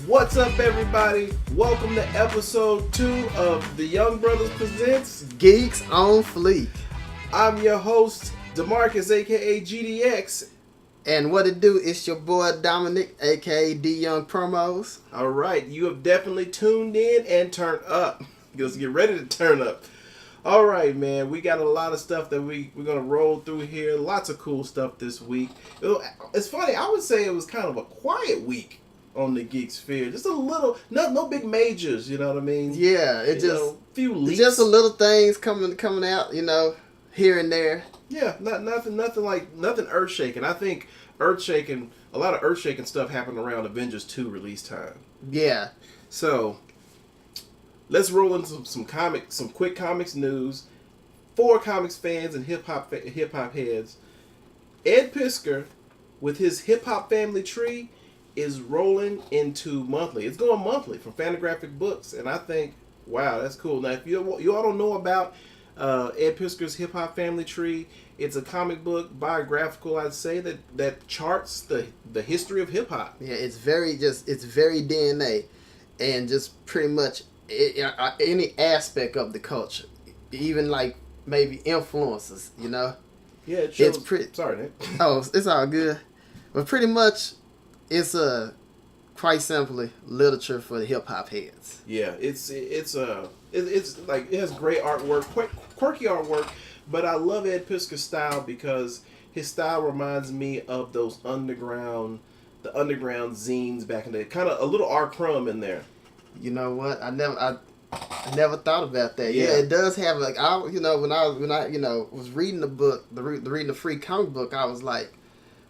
What's up, everybody? Welcome to episode 2 of the Young Brothers Presents Geeks on Fleek. I'm your host, DeMarcus, aka GDX. And what it do, it's your boy Dominik, aka DYoungPromos. Alright, you have definitely tuned in and turned up. Let's get ready to turn up. Alright, man, we got a lot of stuff that we're going to roll through here. Lots of cool stuff this week. It's funny, I would say it was kind of a quiet week on the Geek sphere. Just a little, no big majors, you know what I mean? Yeah, few leaks. Just a little things coming out, here and there. Yeah, nothing earth shaking. I think a lot of earth shaking stuff happened around Avengers 2 release time. Yeah. So let's roll into some quick comics news. For comics fans and hip hop heads, Ed Piskor with his Hip Hop Family Tree is rolling into monthly. It's going monthly from Fantagraphic Books, and I think, wow, that's cool. Now, if you all don't know about Ed Piskor's Hip Hop Family Tree, it's a comic book biographical, I'd say, that charts the history of hip hop. Yeah, it's very DNA, and just pretty much any aspect of the culture, even like maybe influences, Yeah, it shows. It's pretty. Sorry, Nick. Oh, it's all good, but pretty much, it's quite simply literature for the hip hop heads. Yeah, it's like it has great artwork, quirky artwork, but I love Ed Piskor's style because his style reminds me of those underground zines back in the day. Kind of a little R. Crumb in there. You know what? I never thought about that. Yeah, it does have when I was reading the book, reading the free comic book, I was like,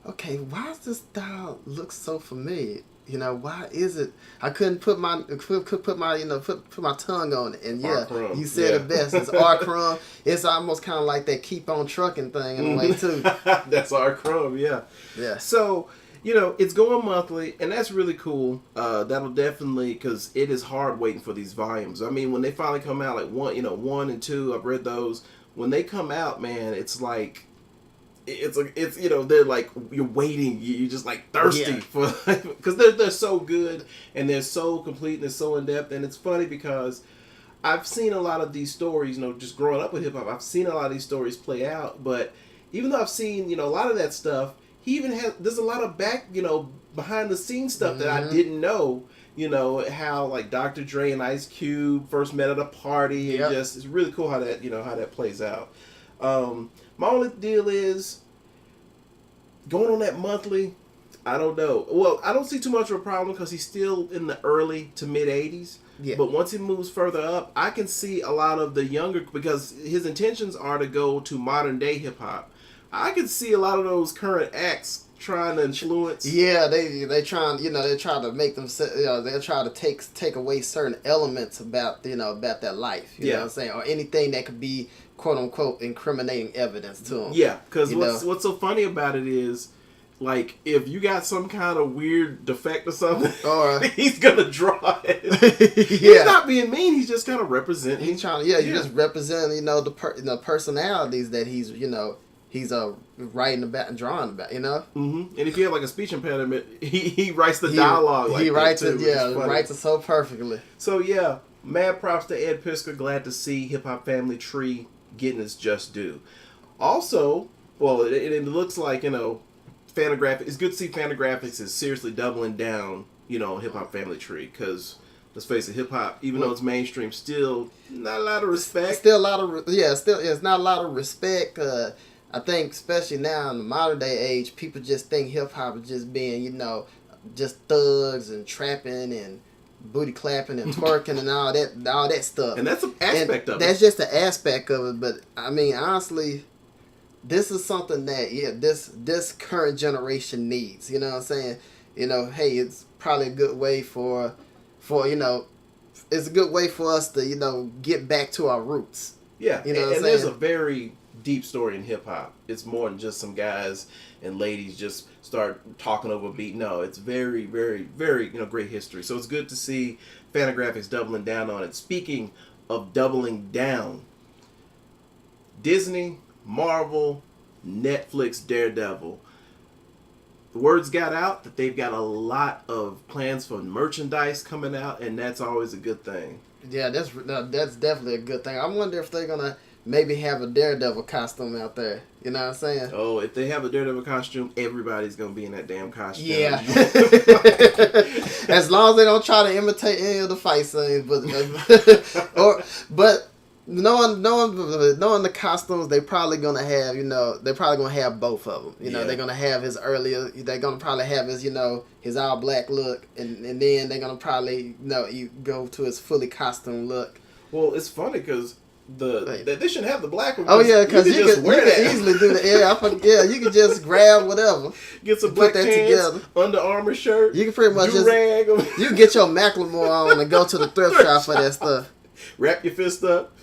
okay, why does this style look so familiar? Why is it? I couldn't put my tongue on it. And yeah, you said it best. It's R. Crumb. It's almost kind of like that keep on trucking thing in a way too. That's R. Crumb, yeah. Yeah. So, it's going monthly, and that's really cool. That'll definitely, because it is hard waiting for these volumes. I mean, when they finally come out, like 1 and 2, I've read those. When they come out, man, it's like, they're like, you're waiting, you're just like thirsty for, because they're so good and they're so complete and they're so in depth. And it's funny because I've seen a lot of these stories, just growing up with hip hop, I've seen a lot of these stories play out. But even though I've seen a lot of that stuff, there's a lot of behind the scenes stuff that I didn't know. How like Dr. Dre and Ice Cube first met at a party, and it's really cool how that plays out. My only deal is going on that monthly. I don't know. Well, I don't see too much of a problem because he's still in the early to mid 80s. Yeah. But once he moves further up, I can see a lot of the younger, because his intentions are to go to modern day hip hop. I can see a lot of those current acts trying to influence. Yeah, they trying to make them. They're trying to take away certain elements about that life. You know what I'm saying, or anything that could be quote unquote incriminating evidence to them. Yeah, because what's so funny about it is, like, if you got some kind of weird defect or something, or he's gonna draw it. He's not being mean. He's just kind of representing. He's trying. You're just representing. The personalities that he's writing about and drawing about. Mm-hmm. And if you have like a speech impediment, he writes the dialogue. He writes it. Yeah, writes it so perfectly. So yeah, mad props to Ed Piskor. Glad to see Hip Hop Family Tree getting its just due. Also, well, it looks like Fantagraphics. It's good to see Fantagraphics is seriously doubling down, on Hip Hop Family Tree, because let's face it, hip hop, even though it's mainstream, still not a lot of respect. Still it's not a lot of respect. I think especially now in the modern day age, people just think hip hop is just being, just thugs and trapping and booty clapping and twerking and all that stuff. And that's an aspect of it. That's just an aspect of it. But I mean, honestly, this is something that this current generation needs. You know what I'm saying? Hey, it's probably a good way for it's a good way for us to get back to our roots. Yeah, and there's a very deep story in hip hop. It's more than just some guys and ladies just start talking over a beat. No, it's very, very, very great history. So it's good to see Fantagraphics doubling down on it. Speaking of doubling down, Disney, Marvel, Netflix, Daredevil. the words got out that they've got a lot of plans for merchandise coming out, and that's always a good thing. Yeah, that's definitely a good thing. I wonder if they're gonna maybe have a Daredevil costume out there. You know what I'm saying? Oh, if they have a Daredevil costume, everybody's gonna be in that damn costume. Yeah. As long as they don't try to imitate any of the fight scenes, but knowing the costumes, they're probably gonna have, they're probably gonna have both of them. They're gonna have his earlier. They're gonna probably have his, his all black look, and then they're gonna probably, you go to his fully costume look. Well, it's funny because they shouldn't have the black one. Oh yeah, because you just wear that. Easily do the you can just grab whatever. Get some black pants, together. Under Armour shirt. You can pretty much you can get your Macklemore on and go to the thrift shop for that stuff. Wrap your fist up.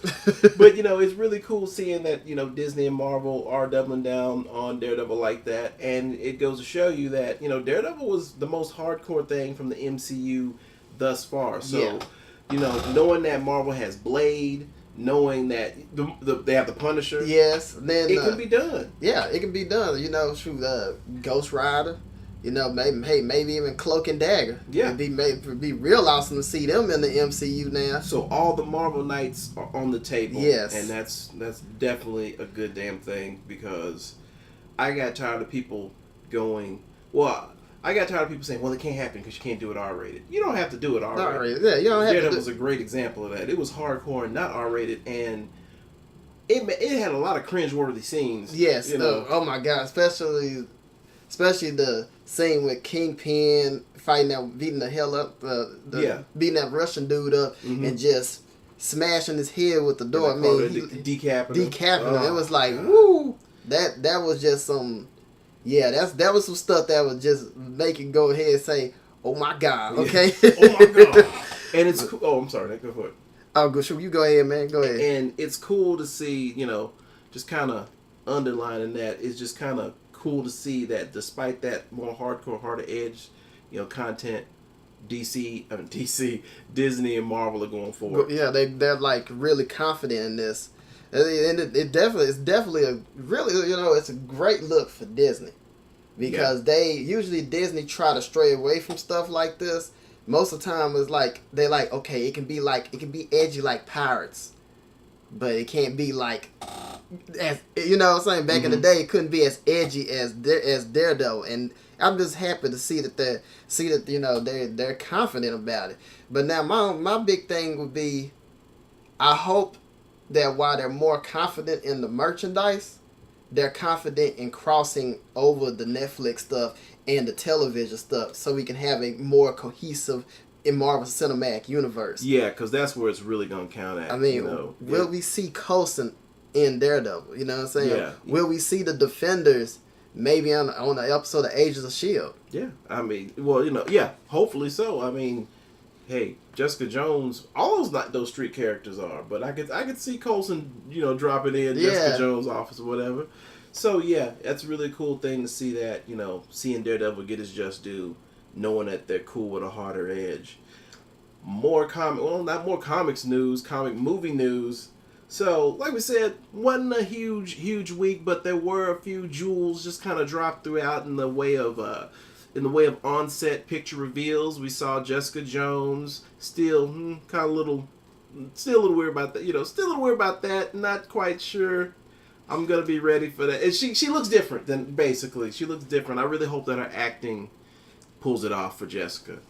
But it's really cool seeing that Disney and Marvel are doubling down on Daredevil like that, and it goes to show you that Daredevil was the most hardcore thing from the MCU thus far. So knowing that Marvel has Blade. Knowing that they have the Punisher, yes, then it can be done. Yeah, it can be done. Through Ghost Rider, maybe even Cloak and Dagger. Yeah, it'd be real awesome to see them in the MCU now. So all the Marvel Knights are on the table. Yes, and that's definitely a good damn thing because I got tired of people going. Well, I got tired of people saying, well, it can't happen because you can't do it R-rated. You don't have to do it R-rated. Yeah, you don't have Daredevil was a great example of that. It was hardcore and not R-rated, and it had a lot of cringe-worthy scenes. Yes. Oh, my God. Especially the scene with Kingpin beating the hell up, beating that Russian dude up, and just smashing his head with the door. Decapping him. It was like, woo! That was just some... Yeah, that was some stuff that would just make you go ahead and say, "Oh my God!" Okay. Yeah. Oh my God! And it's cool. Oh, I'm sorry. Go for it. Oh, go. You go ahead, man. Go ahead. And it's cool to see, just kind of underlining that. It's just kind of cool to see that despite that more hardcore, harder edge, content, Disney and Marvel are going forward. Yeah, they're like really confident in this. And it's definitely a really, it's a great look for Disney because Disney try to stray away from stuff like this. Most of the time it's like they're like, okay, it can be edgy like Pirates, but it can't be like as what I'm saying. Back in the day, it couldn't be as edgy as Daredevil, and I'm just happy to see that they're confident about it. But now my big thing would be, I hope that while they're more confident in the merchandise, they're confident in crossing over the Netflix stuff and the television stuff so we can have a more cohesive in Marvel Cinematic Universe. Yeah, because that's where it's really going to count at. I mean, will we see Coulson in Daredevil? You know what I'm saying? Yeah. Will we see the Defenders maybe on the episode of Agents of S.H.I.E.L.D.? Yeah. I mean, hopefully so. I mean, hey, Jessica Jones, all those street characters are, but I could see Coulson, dropping in Jessica Jones' office or whatever. So yeah, that's a really cool thing to see that, seeing Daredevil get his just due, knowing that they're cool with a harder edge. Not more comics news, comic movie news. So, like we said, wasn't a huge week, but there were a few jewels just kind of dropped throughout in the way of on-set picture reveals. We saw Jessica Jones, still a little weird about that. Still a little weird about that. Not quite sure I'm gonna be ready for that. And she looks different she looks different. I really hope that her acting pulls it off for Jessica.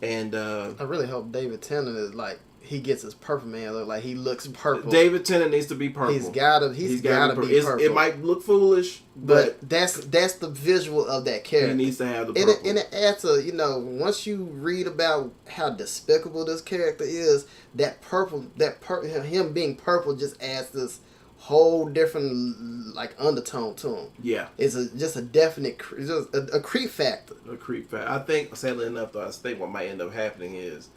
And I really hope David Tennant is like, he gets his purple man look, like he looks purple. David Tennant needs to be purple. He's gotta be purple. It might look foolish, but that's the visual of that character. He needs to have the purple. And it adds a, once you read about how despicable this character is, that purple, him being purple just adds this whole different like undertone to him. Yeah, it's just a definite a creep factor. A creep factor. I think, sadly enough, though, I think what might end up happening is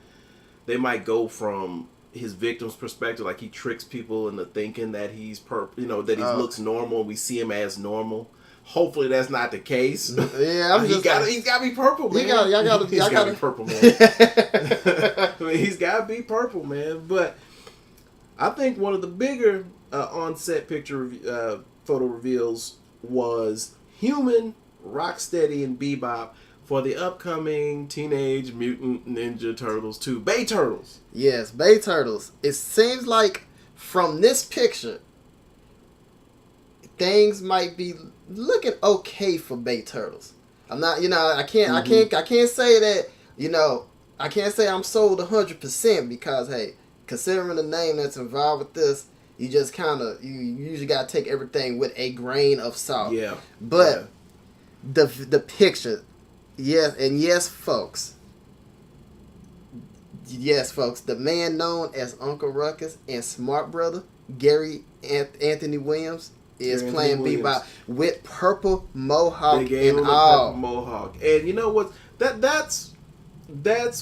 they might go from his victim's perspective, like he tricks people into thinking that he's that he looks normal. We see him as normal. Hopefully that's not the case. Yeah, he's got to be purple, man. He's got to be purple, man. I mean, he's got to be purple, man. But I think one of the bigger on-set picture photo reveals was human Rocksteady and Bebop for the upcoming Teenage Mutant Ninja Turtles 2. Bay Turtles. Yes, Bay Turtles. It seems like from this picture, things might be looking okay for Bay Turtles. I'm not, I can't say that, I can't say I'm sold 100% because, hey, considering the name that's involved with this, you just you usually got to take everything with a grain of salt. Yeah. But the picture, yes, folks, the man known as Uncle Ruckus and Smart Brother, Gary Anthony Williams, is playing Bebop with purple mohawk and all. Purple mohawk. And you know what? That's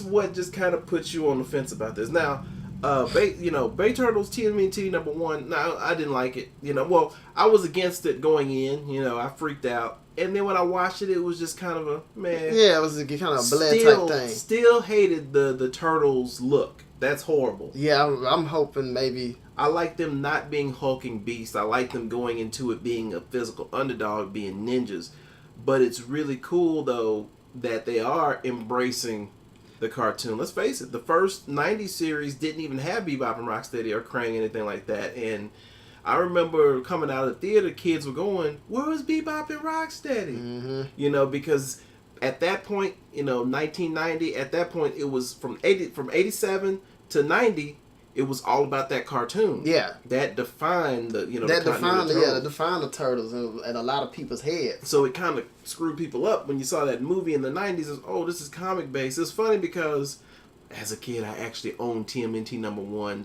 what just kind of puts you on the fence about this. Now, Bay Turtles TMNT #1. No, I didn't like it. Well, I was against it going in. I freaked out. And then when I watched it, it was just kind of a man. Yeah, it was kind of a blend type thing. Still hated the Turtles look. That's horrible. Yeah, I'm hoping maybe. I like them not being hulking beasts. I like them going into it being a physical underdog, being ninjas. But it's really cool, though, that they are embracing the cartoon. Let's face it, the first 90s series didn't even have Bebop and Rocksteady or Krang, anything like that. And I remember coming out of the theater, kids were going, where was Bebop and Rocksteady? Mm-hmm. Because at that point, 1990, at that point, it was from 87 to 90, it was all about that cartoon. Yeah. That defined the, that defined the Turtles in a lot of people's heads. So it kind of screwed people up when you saw that movie in the 90s. It's, oh, this is comic based. It's funny because as a kid, I actually owned TMNT #1.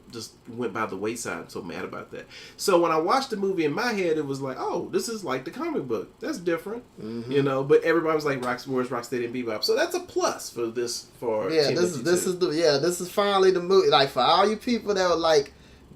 Just went by the wayside. I'm so mad about that. So when I watched the movie in my head, it was like, oh, this is like the comic book. That's different, But everybody was like, where's Rocksteady and Bebop? So that's a plus for this. This is finally the movie. Like for all you people that were like,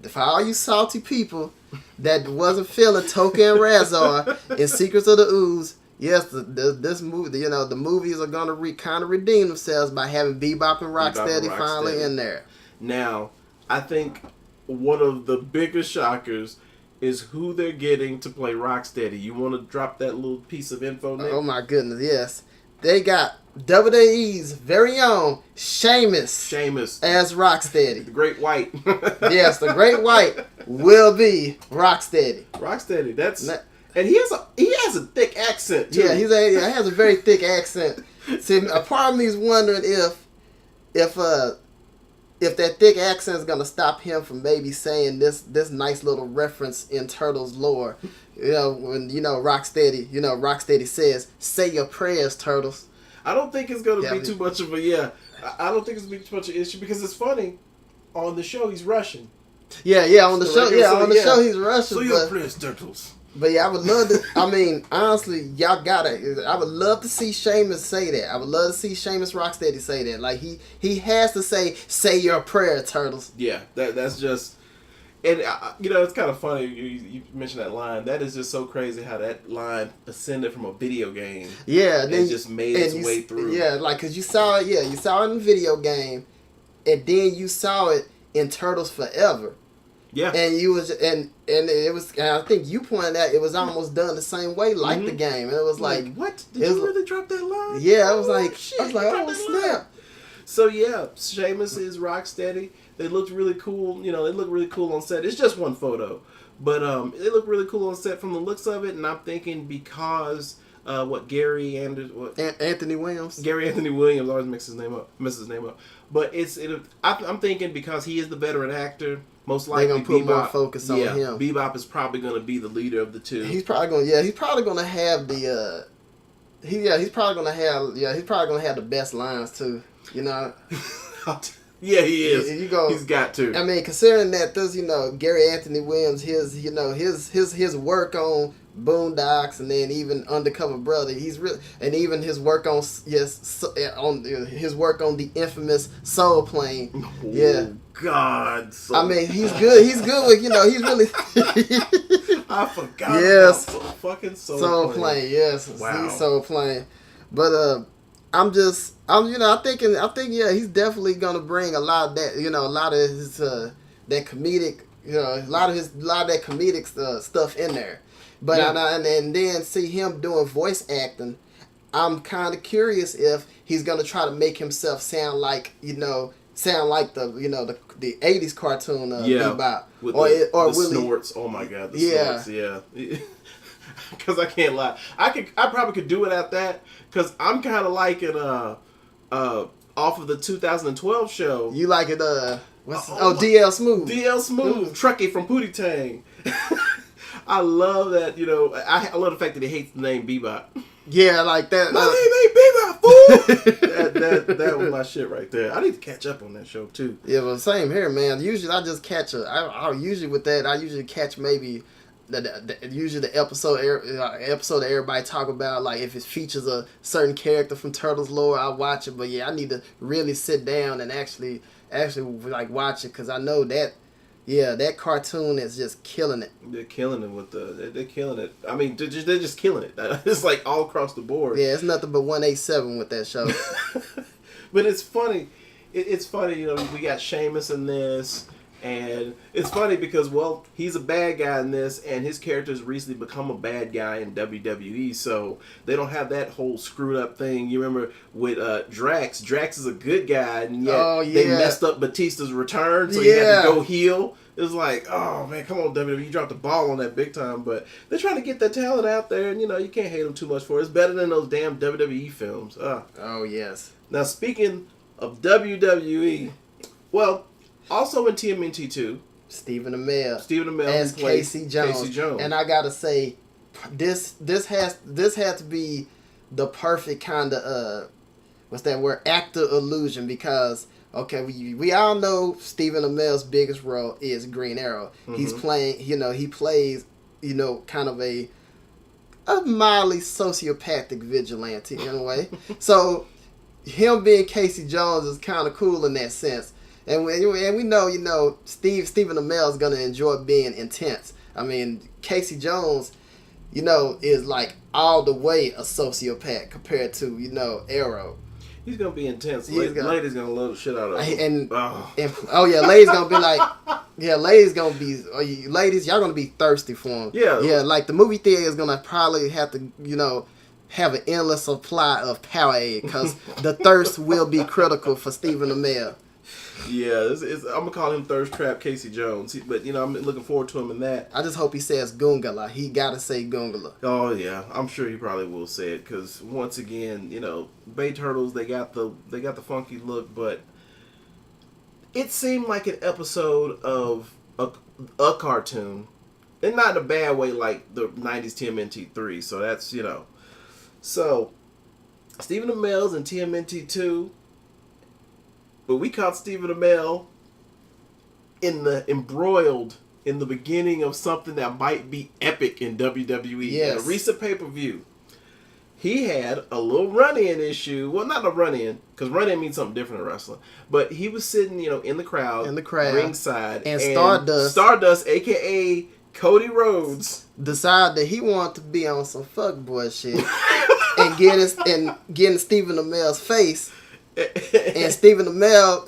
for all you salty people that wasn't feeling Toka and Razor in Secrets of the Ooze. Yes, this movie, the movies are going to kind of redeem themselves by having Bebop and Rocksteady finally in there. Now, I think one of the biggest shockers is who they're getting to play Rocksteady. You want to drop that little piece of info, Nick? Oh, my goodness, yes. They got WWE's very own Sheamus as Rocksteady. The Great White. Yes, the Great White will be Rocksteady. Rocksteady, and he has a thick accent too. Yeah, he has a very thick accent. See, a part of me is wondering if that thick accent is gonna stop him from maybe saying this nice little reference in Turtles lore. When Rocksteady says, "Say your prayers, Turtles." I don't think it's gonna be too much of a I don't think it's gonna be too much of an issue because it's funny. On the show, he's Russian. Yeah, on the show, show he's Russian. So your prayers, Turtles. But yeah, I would love to. I mean, honestly, I would love to see Sheamus say that. I would love to see Sheamus Rocksteady say that. Like he has to say your prayer, Turtles. Yeah, that's just, and it's kind of funny. You mentioned that line. That is just so crazy how that line ascended from a video game. Yeah, and then just made its way through. Yeah, like because you saw it. Yeah, you saw it in the video game, and then you saw it in Turtles Forever. Yeah, and you was and it was. And I think you pointed out it was almost done the same way, like the game. And it was like, what? Did you really drop that line? Yeah, I was like, oh snap. So yeah, Sheamus is Rocksteady. They looked really cool. They look really cool on set. It's just one photo, but they look really cool on set from the looks of it. And I'm thinking because Anthony Williams. Gary Anthony Williams always messes his name up. But I'm thinking because he is the veteran actor. Most likely, they're gonna put more focus on him. Bebop is probably going to be the leader of the two. He's probably going to have the. He's probably going to have the best lines too. Yeah, he is. He's got to. I mean, considering that this, Gary Anthony Williams, his work on Boondocks and then even Undercover Brother, and even his work on his work on the infamous Soul Plane. Oh, yeah. God. I mean, he's good. He's good with he's really. I forgot. Yes. About fucking Soul Plane. Yes. Wow. He's Soul Plane. But I think he's definitely gonna bring a lot of that. A lot of his that comedic. A lot of that comedic stuff in there. But and then see him doing voice acting. I'm kind of curious if he's gonna try to make himself sound like the the 80s cartoon Bebop, with or the will snorts. Oh my god, the snorts. Yeah. Because I can't lie, I probably could do it at that. Because I'm kind of liking off of the 2012 show. You like it? DL Smooth. DL Smooth, Truckee from Pootie Tang. I love that. I love the fact that he hates the name Bebop. Yeah, like that. My name ain't Bebop, fool. that was my shit right there. I need to catch up on that show too. Yeah, well, same here, man. Usually I just catch I usually catch maybe usually the episode that everybody talk about, like if it features a certain character from Turtles lore, I watch it. But yeah, I need to really sit down and actually like watch it, because I know that that cartoon is just killing it. They're killing it they're killing it. I mean, they're just killing it. It's like all across the board. Yeah, it's nothing but 187 with that show. But it's funny. It's funny, we got Sheamus in this. And it's funny because, well, he's a bad guy in this, and his character's recently become a bad guy in WWE, so they don't have that whole screwed up thing. You remember with Drax? Drax is a good guy, and yet they messed up Batista's return, so he had to go heel. It was like, oh man, come on WWE, you dropped the ball on that big time. But they're trying to get that talent out there, and you can't hate them too much for it. It's better than those damn WWE films. Oh yes. Now speaking of WWE, well, also in TMNT 2, Stephen Amell as Casey Jones. And I gotta say, this has to be the perfect kind of what's that word, actor illusion, because we all know Stephen Amell's biggest role is Green Arrow. Mm-hmm. He's playing, he plays kind of a mildly sociopathic vigilante in a way. So him being Casey Jones is kind of cool in that sense. And we know, Stephen Amell is going to enjoy being intense. I mean, Casey Jones, is like all the way a sociopath compared to, Arrow. He's going to be intense. Lady's going to love the shit out of him. Lady's going to be like, lady's going to be, ladies, y'all going to be thirsty for him. Yeah, like the movie theater is going to probably have to, have an endless supply of Powerade, because the thirst will be critical for Stephen Amell. Yeah, I'm gonna call him Thirst Trap Casey Jones, but I'm looking forward to him in that. I just hope he says Gungala. He gotta say Gungala. Oh yeah, I'm sure he probably will say it, because once again, Bay Turtles, they got the funky look, but it seemed like an episode of a cartoon, and not in a bad way like the '90s TMNT 3. So that's so Stephen Amell's in TMNT 2. But we caught Stephen Amell embroiled in the beginning of something that might be epic in WWE. Yes. In a recent pay-per-view, he had a little run-in issue. Well, not a run-in, because run-in means something different in wrestling. But he was sitting, in the crowd, ringside, and Stardust, a.k.a. Cody Rhodes, decided that he wanted to be on some fuckboy shit and getting Stephen Amell's face. And Stephen Amell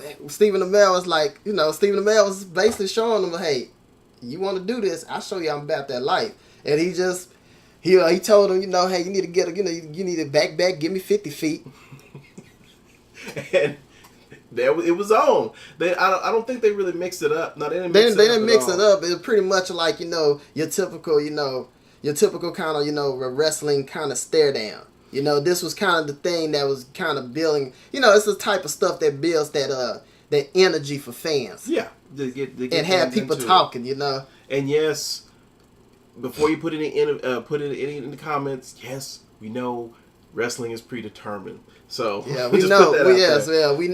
was like, Stephen Amell was basically showing him, hey, you want to do this? I'll show you I'm about that life. And he told him, hey, you need to back, give me 50 feet. And it was on. I don't think they really mixed it up. No, they didn't mix it up. It was pretty much like, your typical kind of, wrestling kind of stare down. This was kind of the thing that was kind of building. It's the type of stuff that builds that energy for fans. Yeah, to get and have people talking. And yes, before you put it in the comments, yes, we know wrestling is predetermined. So yeah, we know. We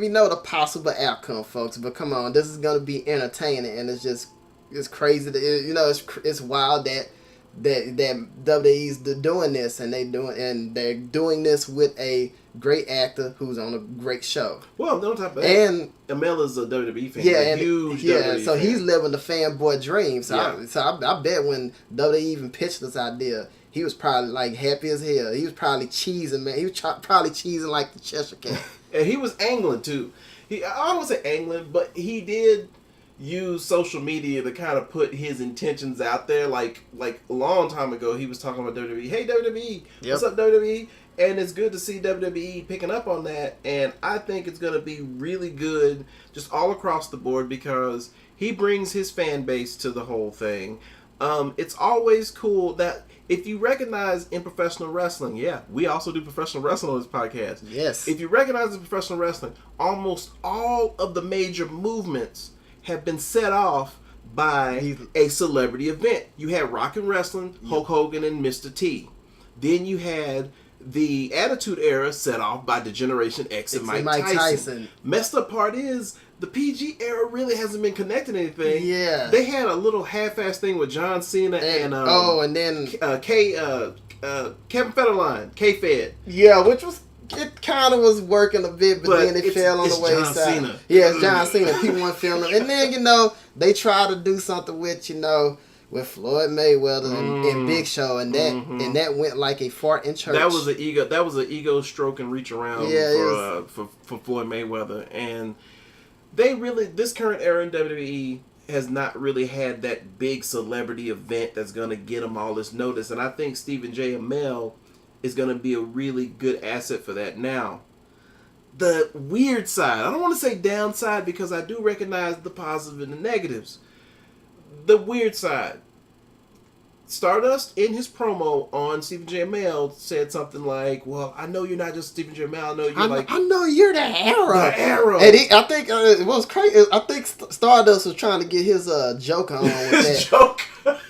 know the possible outcome, folks. But come on, this is gonna be entertaining, and it's crazy. It's wild that WWE's doing this, and they're doing this with a great actor who's on a great show. Well, on top of that, and Amell is a WWE fan, huge WWE fan. He's living the fanboy dream. So I bet when WWE even pitched this idea, he was probably like happy as hell. He was probably cheesing, man. He was probably cheesing like the Cheshire Cat. And he was angling too. I don't want to say angling, but he did. use social media to kind of put his intentions out there. Like a long time ago, he was talking about WWE. Hey, WWE, what's up, WWE? And it's good to see WWE picking up on that. And I think it's going to be really good just all across the board because he brings his fan base to the whole thing. It's always cool that if you recognize in professional wrestling, we also do professional wrestling on this podcast. Yes. If you recognize in professional wrestling, almost all of the major movements have been set off by a celebrity event. You had Rock and Wrestling, Hulk Hogan and Mr. T. Then you had the Attitude Era set off by Degeneration X and Mike Tyson. Messed up part is the PG era really hasn't been connecting anything. Yeah. They had a little half-ass thing with John Cena and then Kevin Federline, K-Fed. Yeah, which was it kind of was working a bit, but then it fell on the wayside. Cena. Yeah, it's John Cena. People weren't feeling him. And then, they tried to do something with, with Floyd Mayweather and Big Show, and that went like a fart in church. That was an ego stroke and reach around for Floyd Mayweather. And this current era in WWE has not really had that big celebrity event that's going to get them all this notice. And I think Stephen J. Amell is going to be a really good asset for that. Now, the weird side, I don't want to say downside because I do recognize the positive and the negatives. The weird side, Stardust in his promo on Stephen J. Amell said something like, well, I know you're not just Stephen J. Amell, I know you're the Arrow. The Arrow. And I think it was crazy. I think Stardust was trying to get his Joker on with that. Joke.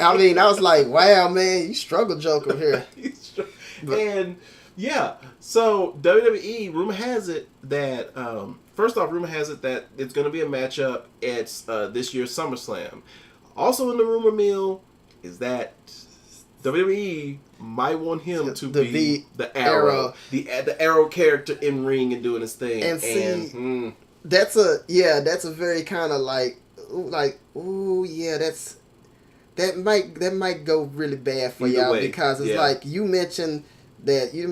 I mean, I was like, wow, man, you struggle Joker here. And so WWE, rumor has it that first off, rumor has it that it's going to be a matchup at this year's SummerSlam. Also in the rumor mill is that WWE might want him to be the Arrow, the Arrow character in ring and doing his thing. And see, that's a very kind of that might go really bad for y'all because it's like you mentioned. That you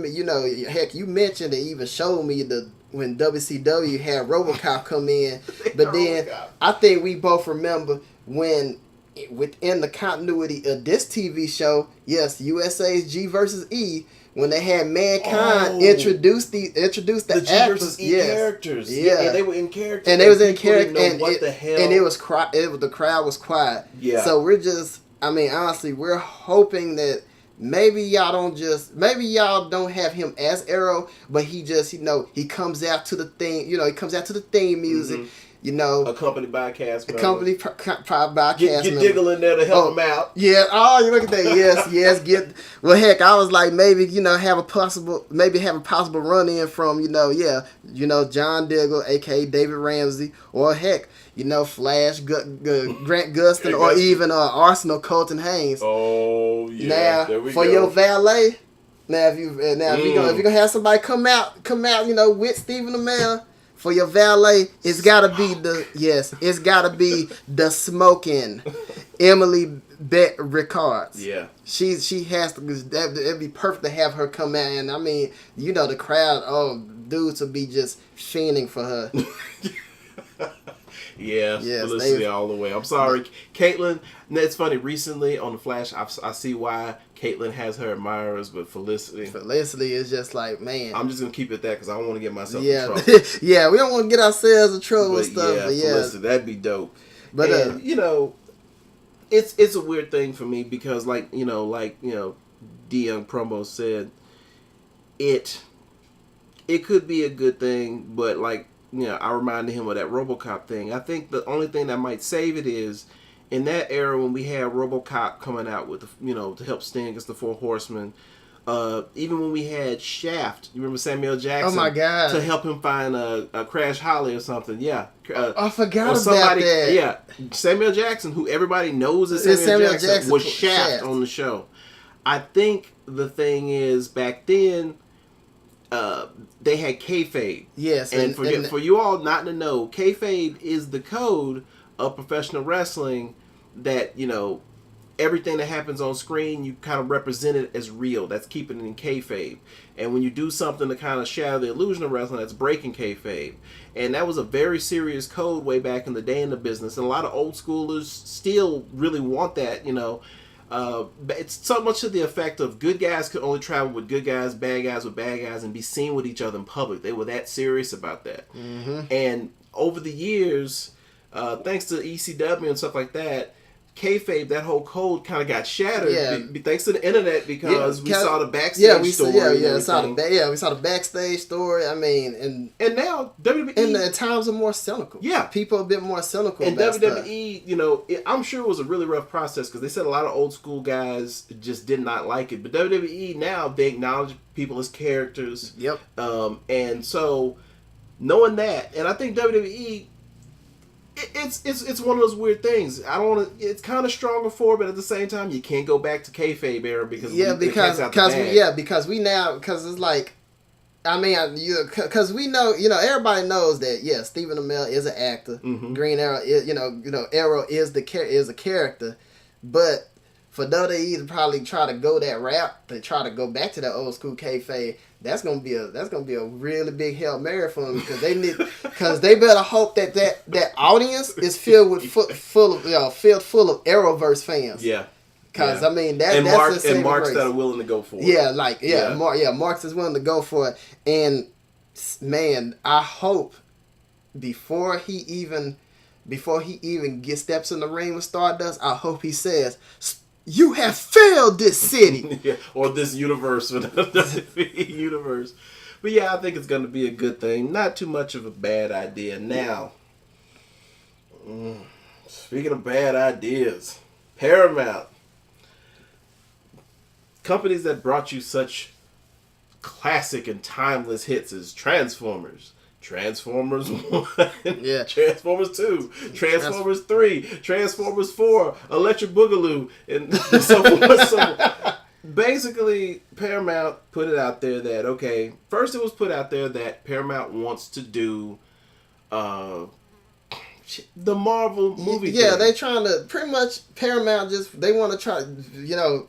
mentioned and even showed me when WCW had RoboCop come in, but then I think we both remember when within the continuity of this TV show, USA's G versus E, when they had Mankind introduce the G actors, versus E characters, and they were in character, and they was in character, and what the hell, and the crowd was quiet, So honestly, we're hoping that. Maybe y'all don't have him as Arrow, but he just, he comes out to the theme, he comes out to the theme music, accompanied by a cast member. Accompanied by a cast member. Get Diggle in there to help him out. Yeah, you look at that, yes, well, heck, I was like, maybe, have a possible run-in from, John Diggle, a.k.a. David Ramsey, or heck, Flash, Grant Gustin, or even Arsenal Colton Haynes. Oh yeah. Now for your valet, if you're gonna have somebody come out, with Stephen Amell for your valet, it's gotta be the smoking Emily Bett Rickards. Yeah. She has to. It'd be perfect to have her come out, and the crowd, dudes will be just fiending for her. Yes, Felicity all the way. I'm sorry, Caitlyn. It's funny. Recently on the Flash, I see why Caitlyn has her admirers, but Felicity is just like, man. I'm just gonna keep it that because I don't want to get myself in trouble. We don't want to get ourselves in trouble and stuff. But Felicity, that'd be dope. But it's a weird thing for me because DYoungPromos said, it could be a good thing, but I reminded him of that RoboCop thing. I think the only thing that might save it is in that era when we had RoboCop coming out with to help Sting against the Four Horsemen. Even when we had Shaft, you remember Samuel Jackson? Oh my God! To help him find a Crash Holly or something. Yeah, I forgot about that. Yeah, Samuel Jackson, who everybody knows is Samuel Jackson, was Shaft on the show. I think the thing is back then. They had kayfabe. Yes, and for you all not to know, kayfabe is the code of professional wrestling that everything that happens on screen, you kind of represent it as real. That's keeping it in kayfabe. And when you do something to kind of shatter the illusion of wrestling, that's breaking kayfabe. And that was a very serious code way back in the day in the business. And a lot of old schoolers still really want that, you know. It's so much to the effect of good guys could only travel with good guys with bad guys, and be seen with each other in public. They were that serious about that. Mm-hmm. And over the years, thanks to ECW and stuff like that, kayfabe, that whole code kind of got shattered. Thanks to the internet, because we saw the backstage story. We saw the backstage story. I mean, and now WWE, and the times are more cynical. Yeah, people are a bit more cynical. And WWE, you know, I'm sure it was a really rough process, because they said a lot of old school guys just did not like it. But WWE now, they acknowledge people as characters. Yep. And so knowing that, and I think WWE. It's one of those weird things. I don't want to. It's kind of stronger for, but at the same time, you can't go back to kayfabe era because it's like, I mean, because we know, you know, everybody knows that Stephen Amell is an actor. Mm-hmm. Green Arrow is, you know, Arrow is a character, but for WWE to probably try to go that route, to try to go back to that old school kayfabe, that's gonna be a really big Hail Mary for them, because they better hope that audience is filled with full of Arrowverse fans. Yeah. Because I mean that's Marks that are willing to go for it. Marks is willing to go for it, and man, I hope before he even steps in the ring with Stardust, I hope he says, "You have failed this city." Or this universe, universe. But yeah, I think it's going to be a good thing. Not too much of a bad idea. Now, speaking of bad ideas, Paramount. Companies that brought you such classic and timeless hits as Transformers 1, Transformers 2, Transformers 3, Transformers 4, Electric Boogaloo, and so forth. So basically, Paramount put it out there that, okay, first it was put out there that Paramount wants to do the Marvel movie thing. They trying to, pretty much, Paramount they want to try, you know,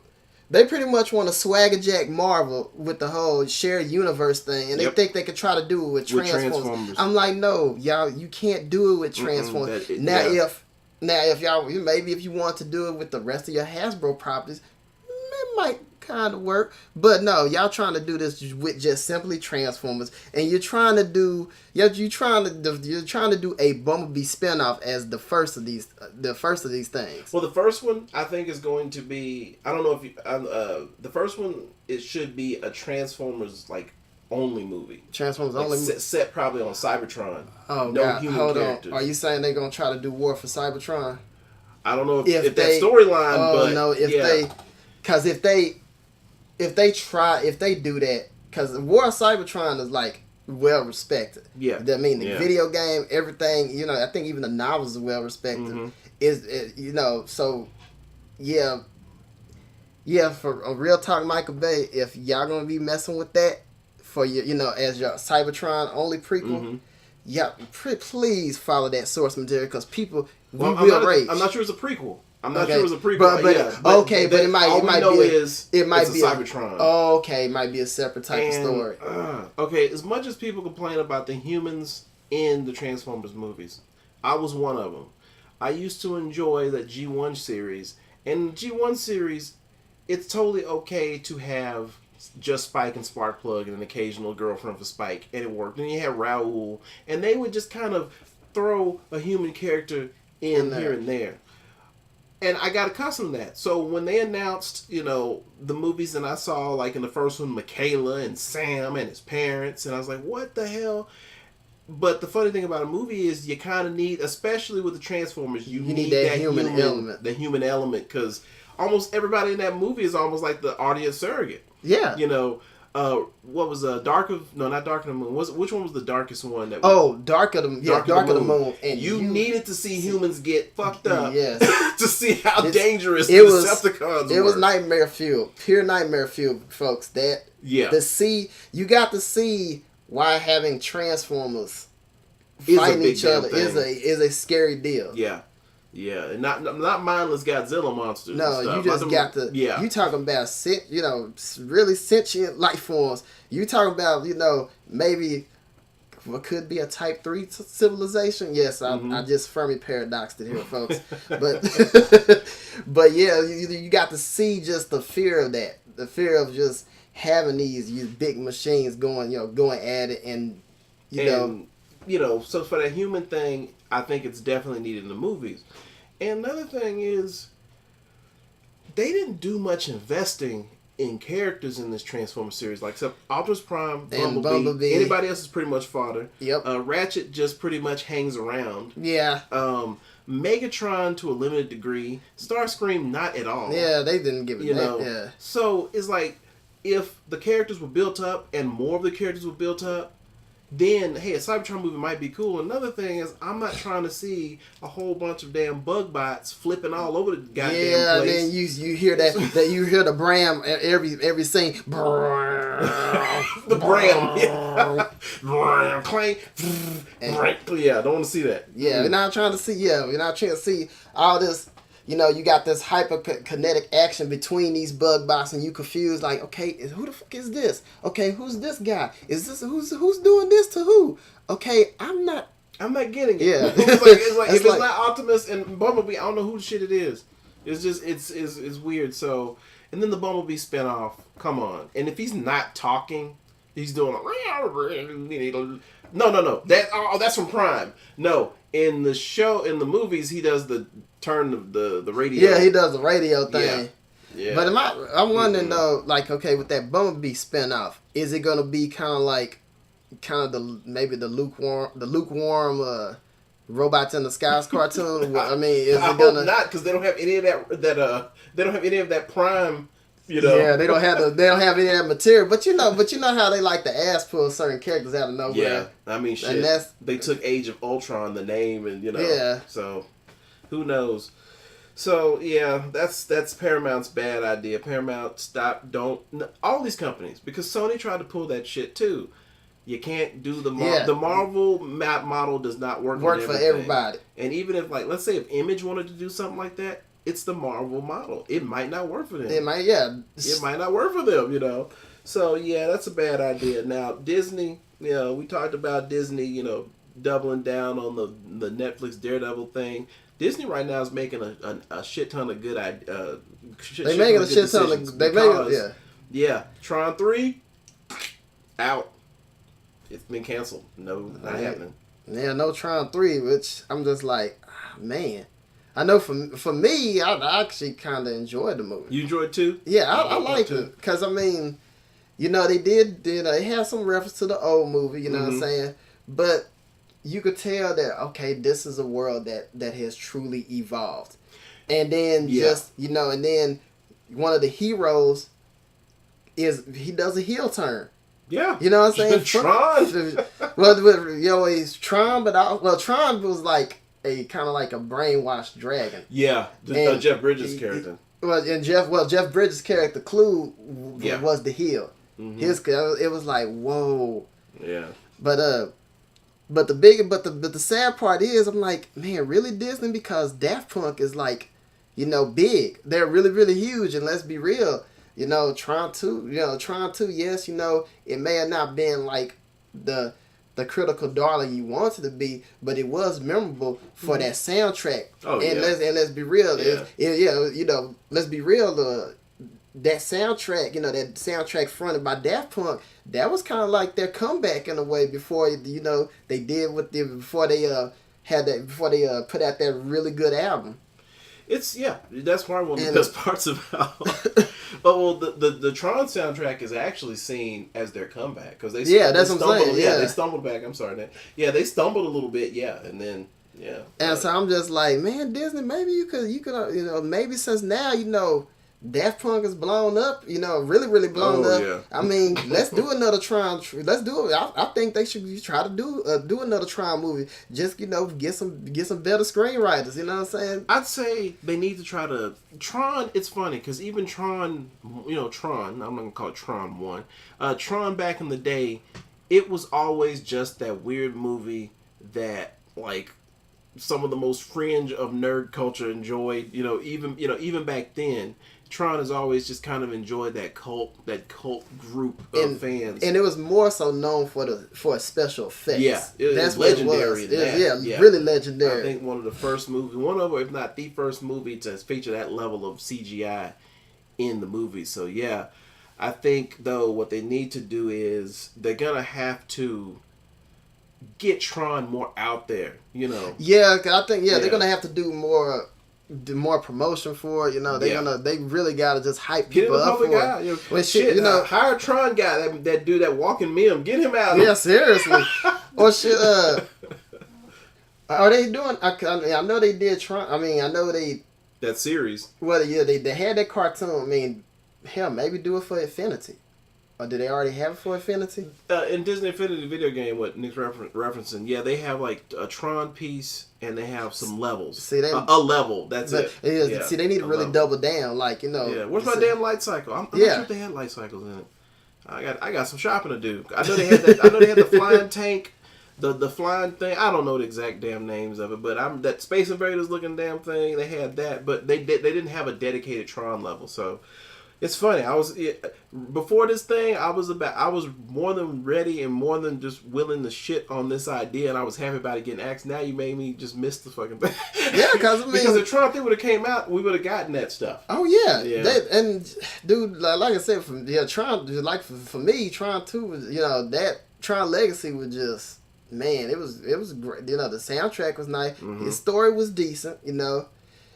they pretty much want to swagger jack Marvel with the whole shared universe thing, and they think they could try to do it with Transformers. I'm like, no, y'all, you can't do it with Transformers. If y'all, maybe if you want to do it with the rest of your Hasbro properties, it might kind of work. But no, y'all trying to do this with just simply Transformers, and you're trying to do a Bumblebee spinoff as the first of these things. Well, the first one I think is going to be, I don't know if you, the first one, it should be a Transformers only movie. Transformers only movie set probably on Cybertron. Oh, no God. Human characters. Are you saying they're gonna try to do War for Cybertron? I don't know if that storyline. Oh no, if they do that, because War of Cybertron is well respected. Yeah, I mean the video game, everything. You know, I think even the novels are well respected. Mm-hmm. For a real talk, Michael Bay, if y'all gonna be messing with that for your, as your Cybertron only prequel, please follow that source material, because people will rage. I'm not sure it's a prequel. I'm not sure it was a prequel. But it might be a Cybertron. Okay, it might be a separate type of story. Okay, as much as people complain about the humans in the Transformers movies, I was one of them. I used to enjoy that G1 series. And the G1 series, it's totally okay to have just Spike and Sparkplug and an occasional girlfriend for Spike, and it worked. And you had Raoul, and they would just kind of throw a human character in here and there. And I got accustomed to that. So when they announced, the movies, and I saw, in the first one, Michaela and Sam and his parents, and I was like, what the hell? But the funny thing about a movie is you kind of need, especially with the Transformers, you need that human element. The human element, because almost everybody in that movie is almost like the audience surrogate. Yeah. What was not Dark of the Moon? Which one was the darkest one? Dark of the Moon. And you needed to see humans get fucked up to see how dangerous the Decepticons were. It was nightmare fuel. Pure nightmare fuel, folks. You got to see why having Transformers fighting each other is a scary deal. Yeah. Yeah, and not mindless Godzilla monsters. No, and stuff. you just got the. Yeah. You talking about really sentient life forms. You talking about maybe what could be a Type 3 civilization. Yes, I just Fermi paradoxed it here, folks. But yeah, you got to see just the fear of that, the fear of just having these big machines going at it, and so for that human thing, I think it's definitely needed in the movies. And another thing is, they didn't do much investing in characters in this Transformers series, like except Optimus Prime, Bumblebee. Anybody else is pretty much fodder. Yep. Ratchet just pretty much hangs around. Yeah. Megatron to a limited degree. Starscream not at all. Yeah, they didn't give it. Yeah. So it's like, if the characters were built up and more of the characters were built up, then, hey, a Cybertron movie might be cool. Another thing is, I'm not trying to see a whole bunch of damn bug bots flipping all over the goddamn place. Yeah, then you hear that you hear the Bram every scene. The Bram. Yeah. Clank. Yeah, I don't want to see that. Yeah, we're not trying to see all this. You got this hyperkinetic action between these bug bots, and you confused, like, okay, who the fuck is this? Okay, who's this guy? Is this who's doing this to who? Okay, I'm not getting it. Yeah, it's like if it's not Optimus and Bumblebee, I don't know who the shit it is. It's just it's weird. So, and then the Bumblebee spinoff, come on. And if he's not talking, he's doing no. That's from Prime. No, in the movies, he does the turn of the radio. Yeah, he does the radio thing. Yeah. But I'm wondering though, like, okay, with that Bumblebee spinoff, is it gonna be kind of the lukewarm Robots in the Skies cartoon? I mean, is I it gonna hope not, because they don't have any of that they don't have any of that Prime. Yeah, they don't have any of that material. But you know how they like to ass pull certain characters out of nowhere. Yeah, I mean, shit. They took Age of Ultron, the name, and Yeah. So who knows? So yeah, that's Paramount's bad idea. Paramount, all these companies, because Sony tried to pull that shit too. You can't do the Marvel map model does not work for everybody. And even if, like, let's say if Image wanted to do something like that, it's the Marvel model. It might not work for them. It might not work for them, So, yeah, that's a bad idea. Now, Disney, we talked about Disney, doubling down on the Netflix Daredevil thing. Disney right now is making a shit ton of good ideas. They're making a shit ton of... Yeah. Tron 3, out. It's been canceled. No, not happening. Yeah, no Tron 3, which I'm just like, man... I know for me, I actually kind of enjoyed the movie. You enjoyed it too? Yeah, I liked it. Because, I mean, they had some reference to the old movie, you know what I'm saying? But you could tell that, okay, this is a world that has truly evolved. And then and then one of the heroes he does a heel turn. Yeah. You know what I'm saying? Tron. He's Tron, Tron was like, a kind of like a brainwashed dragon. Yeah, Jeff Bridges' character. Jeff Bridges' character, Clue, was the heel. Mm-hmm. It was like, whoa. Yeah. But the sad part is, I'm like, man, really Disney? Because Daft Punk is like, big. They're really, really huge, and let's be real. Tron 2, yes, it may have not been like the critical darling you wanted to be, but it was memorable for that soundtrack. Let's be real. Let's be real. That soundtrack, that soundtrack fronted by Daft Punk, that was kind of like their comeback in a way before they did before they put out that really good album. That's probably one of the best parts about. The Tron soundtrack is actually seen as their comeback, because they they stumbled back. I'm sorry, they stumbled a little bit, and then And so I'm just like, man, Disney, maybe you could maybe since now Daft Punk is blown up, really, really blown up. Yeah. I mean, let's do another Tron. Let's do it. I think they should try to do another Tron movie. Just get some better screenwriters. You know what I'm saying? I'd say they need to try to Tron. It's funny because even Tron, Tron. I'm not gonna call it Tron 1. Tron back in the day, it was always just that weird movie that, like, some of the most fringe of nerd culture enjoyed. Even back then, Tron has always just kind of enjoyed that cult group of fans. And it was more so known for special effects. Yeah, that's legendary. What it was. Really legendary. I think one of the first movies, if not the first movie to feature that level of CGI in the movie. So yeah, I think though what they need to do is they're gonna have to get Tron more out there. Yeah, cause I think they're gonna have to do more promotion for it. They really gotta just hype people up for it. Hire a Tron guy that do that walking meme. Get him out. Yeah, seriously. Or shit. Are they doing? I know they did Tron. I mean, I know they that series. Well, yeah, they had that cartoon. I mean, hell, maybe do it for Infinity. Or do they already have it for Infinity? In Disney Infinity video game, what Nick's referencing, they have like a Tron piece and they have some levels. See, a level. That's it. Yeah. See, they need to really double down. Like, Yeah. Where's my damn light cycle? I'm not sure if they had light cycles in it. I got some shopping to do. I know they had that. I know they had the flying tank, the flying thing. I don't know the exact damn names of it, but that Space Invaders looking damn thing. They had that, but they didn't have a dedicated Tron level. So. It's funny. Before this thing, I was more than ready and more than just willing to shit on this idea, and I was happy about it getting axed. Now you made me just miss the fucking thing. Yeah, because because if Tron thing would have came out, we would have gotten that stuff. Oh yeah. And dude, like I said, Tron, like for me, Tron 2 was that Tron Legacy was just it was great. The soundtrack was nice. Mm-hmm. His story was decent. And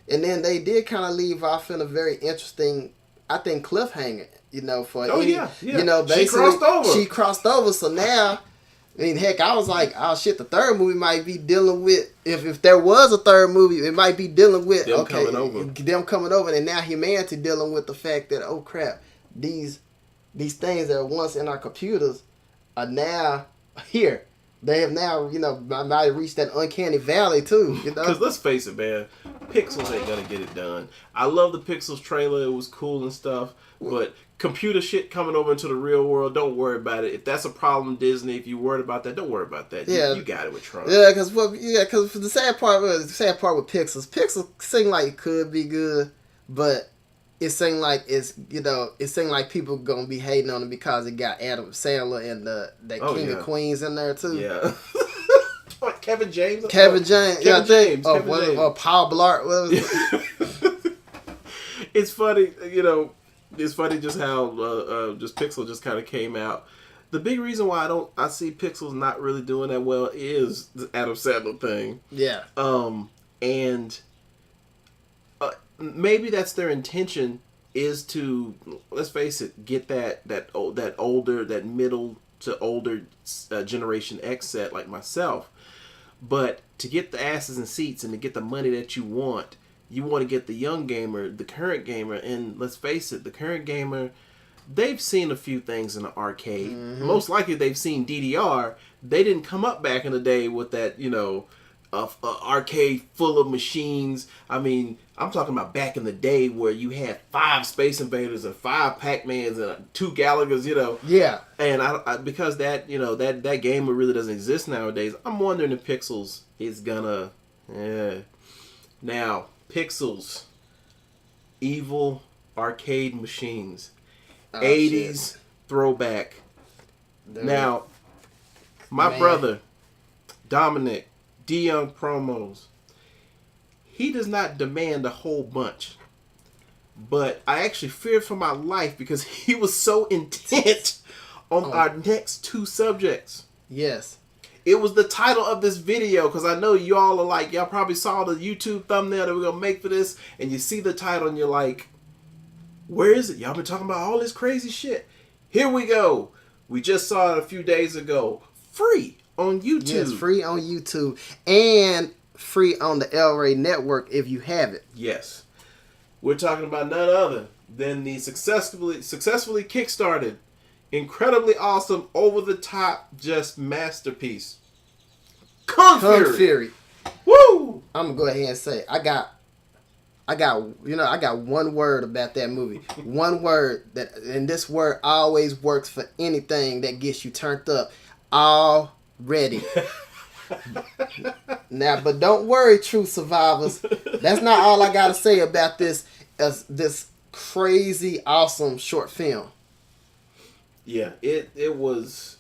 then they did kind of leave off in a very interesting. I think cliffhanger, for basically she crossed over. So now, I mean, heck, I was like, oh shit, the third movie might be dealing with if there was a third movie, it might be dealing with them coming over, and now humanity dealing with the fact that oh crap, these things that were once in our computers are now here. They have now, might have reached that uncanny valley too. Because let's face it, man, Pixels ain't gonna get it done. I love the Pixels trailer; it was cool and stuff. But computer shit coming over into the real world, don't worry about it. If that's a problem, Disney, if you worried about that, don't worry about that. You got it with Tron. Yeah, because the sad part with Pixels seem like it could be good, but it seemed like people gonna be hating on it because it got Adam Sandler and the King of Queens in there too. Yeah. Kevin James. Or Paul Blart. What was it? It's funny, It's funny just how just Pixel just kind of came out. The big reason why I see Pixels not really doing that well is the Adam Sandler thing. Yeah. And maybe that's their intention, is to, let's face it, get that middle to older Generation X set like myself. But to get the asses and seats and to get the money that you want to get the young gamer, the current gamer, and let's face it, the current gamer, they've seen a few things in the arcade. Mm-hmm. Most likely they've seen DDR. They didn't come up back in the day with that, arcade full of machines. I mean, I'm talking about back in the day where you had 5 Space Invaders and 5 Pac-Mans and 2 Galagers, Yeah. And I because that that game really doesn't exist nowadays. I'm wondering if Pixels is gonna. Now Pixels, evil arcade machines, 80s shit. Throwback. Now, my brother Dominik, DYoungPromos, he does not demand a whole bunch, but I actually feared for my life because he was so intent on our next 2 subjects. Yes. It was the title of this video, because I know y'all are like, y'all probably saw the YouTube thumbnail that we're going to make for this, and you see the title and you're like, where is it? Y'all been talking about all this crazy shit. Here we go. We just saw it a few days ago. Free on YouTube. Yes, free on YouTube. And free on the El Rey Network if you have it. Yes. We're talking about none other than the successfully kickstarted, incredibly awesome, over-the-top, just masterpiece, Kung Fury. Woo! I'm going to go ahead and say, I got one word about that movie. One word, and this word always works for anything that gets you turned up. Already. Now, but don't worry, true survivors. That's not all I gotta say about this crazy, awesome short film. Yeah, it was.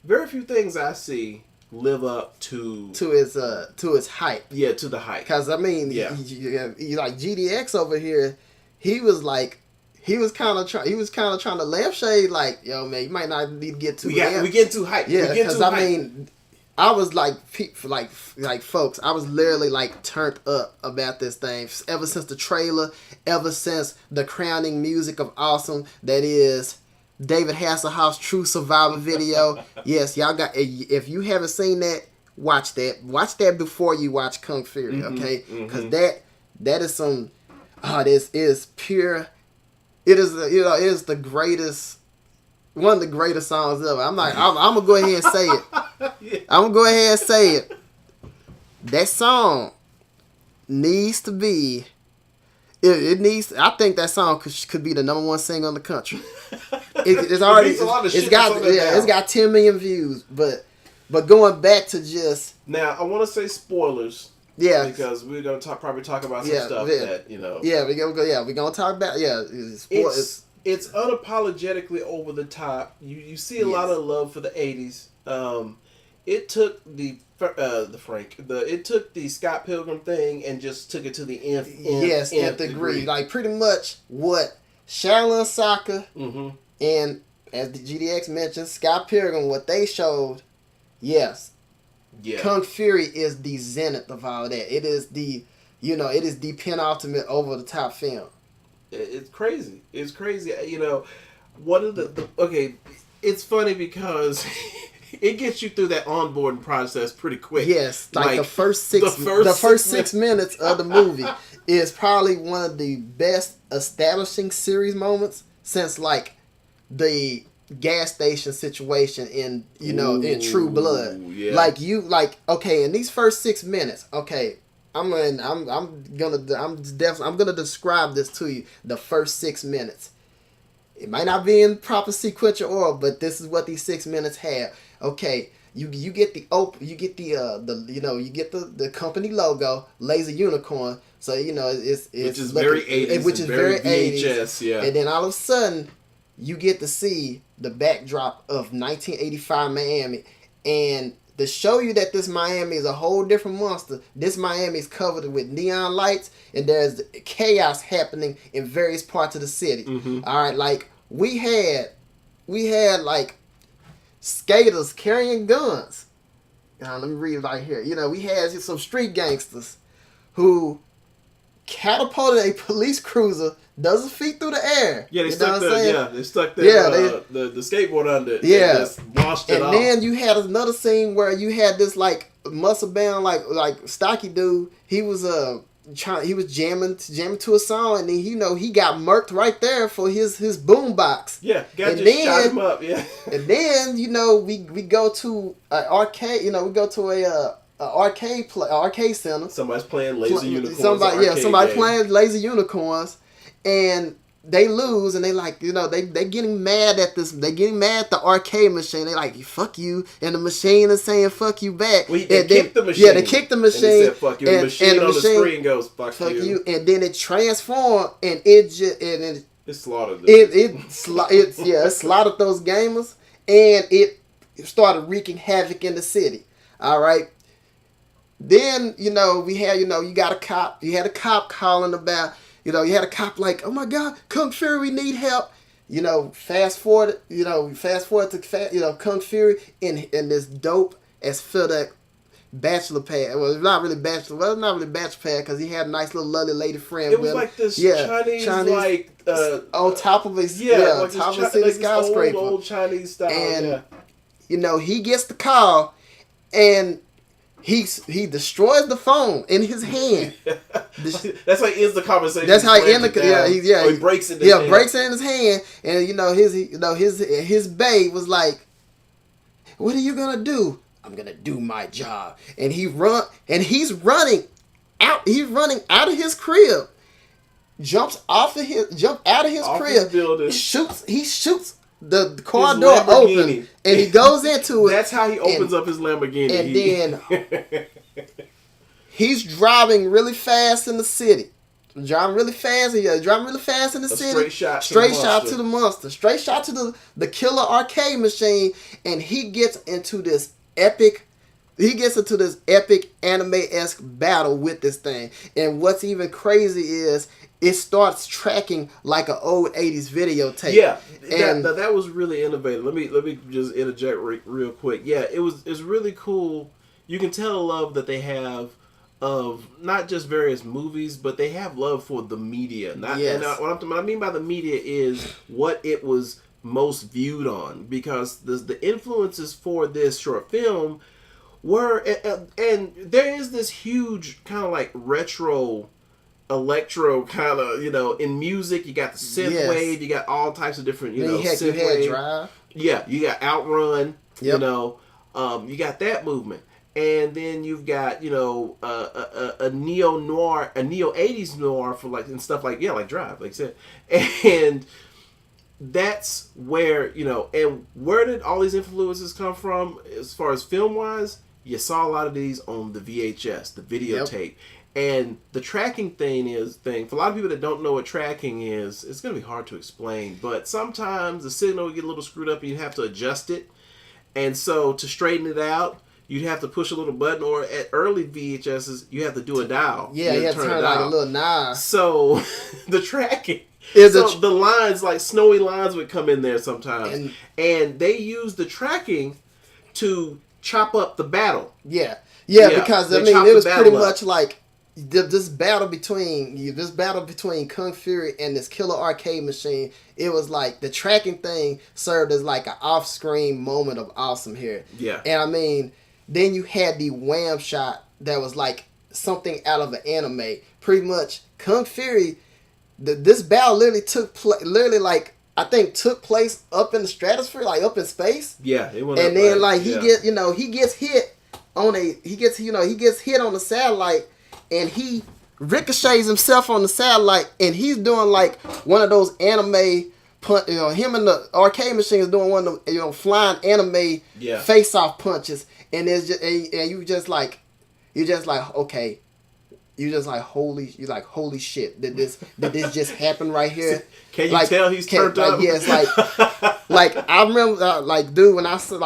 Very few things I see live up to its hype. Yeah, to the hype. Because I mean, you like GDX over here, he was kind of trying to lampshade, like, yo, man, you might not need to get too. We get too hype. Yeah, because I mean, I was like folks, I was literally like turned up about this thing ever since the trailer, ever since the crowning music of awesome that is David Hasselhoff's True Survivor video. Yes, y'all got. If you haven't seen that, watch that. Watch that before you watch Kung Fury, okay? Because that is some. This is pure. It is it is the greatest. One of the greatest songs ever. I'm gonna go ahead and say it. Yeah. I'm gonna go ahead and say it. That song needs to be. It needs. I think that song could be the #1 single in the country. It's already. It's got 10 million views. But going back to just now, I want to say spoilers. Yeah, because we're gonna probably talk about some stuff that you know. Yeah, we're gonna talk about It's unapologetically over the top. You see a lot of love for the 80s. It took it took the Scott Pilgrim thing and just took it to the nth degree. Like pretty much what Shaolin Soccer and as the GDX mentioned, Scott Pilgrim, what they showed, yes. Yeah. Kung Fury is the zenith of all that. It is the penultimate over the top film. It's crazy. It's crazy. You know, one of the it's funny because it gets you through that onboarding process pretty quick. Yes, like the first 6 minutes of the movie is probably one of the best establishing series moments since like the gas station situation in True Blood. Yeah. In these first 6 minutes, I'm gonna describe this to you. The first 6 minutes. It might not be in proper sequential order, but this is what these 6 minutes have. Okay, you get the company logo, Laser Unicorn. So it's which is very 80s, which is very VHS, 80s. Yeah. And then all of a sudden, you get to see the backdrop of 1985 Miami, and to show you that this Miami is a whole different monster. This Miami is covered with neon lights, and there's chaos happening in various parts of the city. All right, like we had like skaters carrying guns. Let me read it right here. We had some street gangsters who catapulted a police cruiser dozen feet through the air. Yeah, they stuck the skateboard under it. Yeah, and just washed it off. And then you had another scene where you had this like muscle bound like stocky dude. He was jamming to a song, and then he got murked right there for his boom box. Yeah, shot him up. Yeah, and then we go to an arcade. We go to a arcade center. Somebody's playing Laser Unicorns. Somebody playing Laser Unicorns, and they lose, and they they getting mad at this. They getting mad at the arcade machine. They like, fuck you, and the machine is saying fuck you back. They kicked the machine. Yeah, they kicked the machine. And they said fuck you. And the machine on the screen goes fuck you. And then it transformed, and it slaughtered them. It slaughtered those gamers, and it started wreaking havoc in the city. All right. Then we had you got a cop. You had a cop calling about. You had a cop like, oh my God, Kung Fury, we need help. Fast forward to Kung Fury in this dope as FedEx bachelor pad. Well, it's not really bachelor pad because he had a nice little lovely lady friend. It was like this Chinese like on top of his like top of his skyscraper, old Chinese style. And he gets the call, and he destroys the phone in his hand. That's how he ends the conversation. That's how he ends he breaks it. Breaks it in his hand, and his bae was like, "What are you gonna do?" "I'm gonna do my job." And he's running out. He's running out of his crib. Jump out of his crib. Building. He shoots the car door open, and he goes into it. That's how he opens up his Lamborghini. And then he's driving really fast in the city. Driving really fast in the city. Straight shot to the monster. Straight shot to the killer arcade machine, and he gets into this epic anime-esque battle with this thing. And what's even crazy is it starts tracking like an old 80s videotape. Yeah, and that was really innovative. Let me just interject real quick. Yeah, it's really cool. You can tell the love that they have of not just various movies, but they have love for the media. What I mean by the media is what it was most viewed on, because the influences for this short film were, and there is this huge kind of like retro electro kind of, in music. You got the synth wave, you got all types of different, synth wave. Drive. Yeah, you got Outrun. Yep. You got that movement. And then you've got, a neo-noir, a neo-80s noir for and stuff like Drive, like I said. And that's where, and where did all these influences come from as far as film-wise? You saw a lot of these on the VHS, the videotape. Yep. And the tracking thing, for a lot of people that don't know what tracking is, it's going to be hard to explain. But sometimes the signal will get a little screwed up and you have to adjust it. And so to straighten it out, you'd have to push a little button, or at early VHSs, you have to do a dial. Yeah, you have to turn like a little knob. So, the tracking. The lines, like snowy lines would come in there sometimes. And they use the tracking to chop up the battle. Yeah, because, it was pretty much like this battle between Kung Fury and this killer arcade machine. It was like the tracking thing served as like an off-screen moment of awesome here. Yeah. And then you had the wham shot that was like something out of an anime. Pretty much, Kung Fury, this battle literally took place up in the stratosphere, like up in space. Yeah, it went. And then he gets hit on the satellite, and he ricochets himself on the satellite, and he's doing like one of those anime. Him and the arcade machine is doing one of the flying anime face-off punches. And there's just, and you just like okay, holy shit, did this just happen right here? Can you tell he's turned up? Yeah, it's like I remember dude, when I saw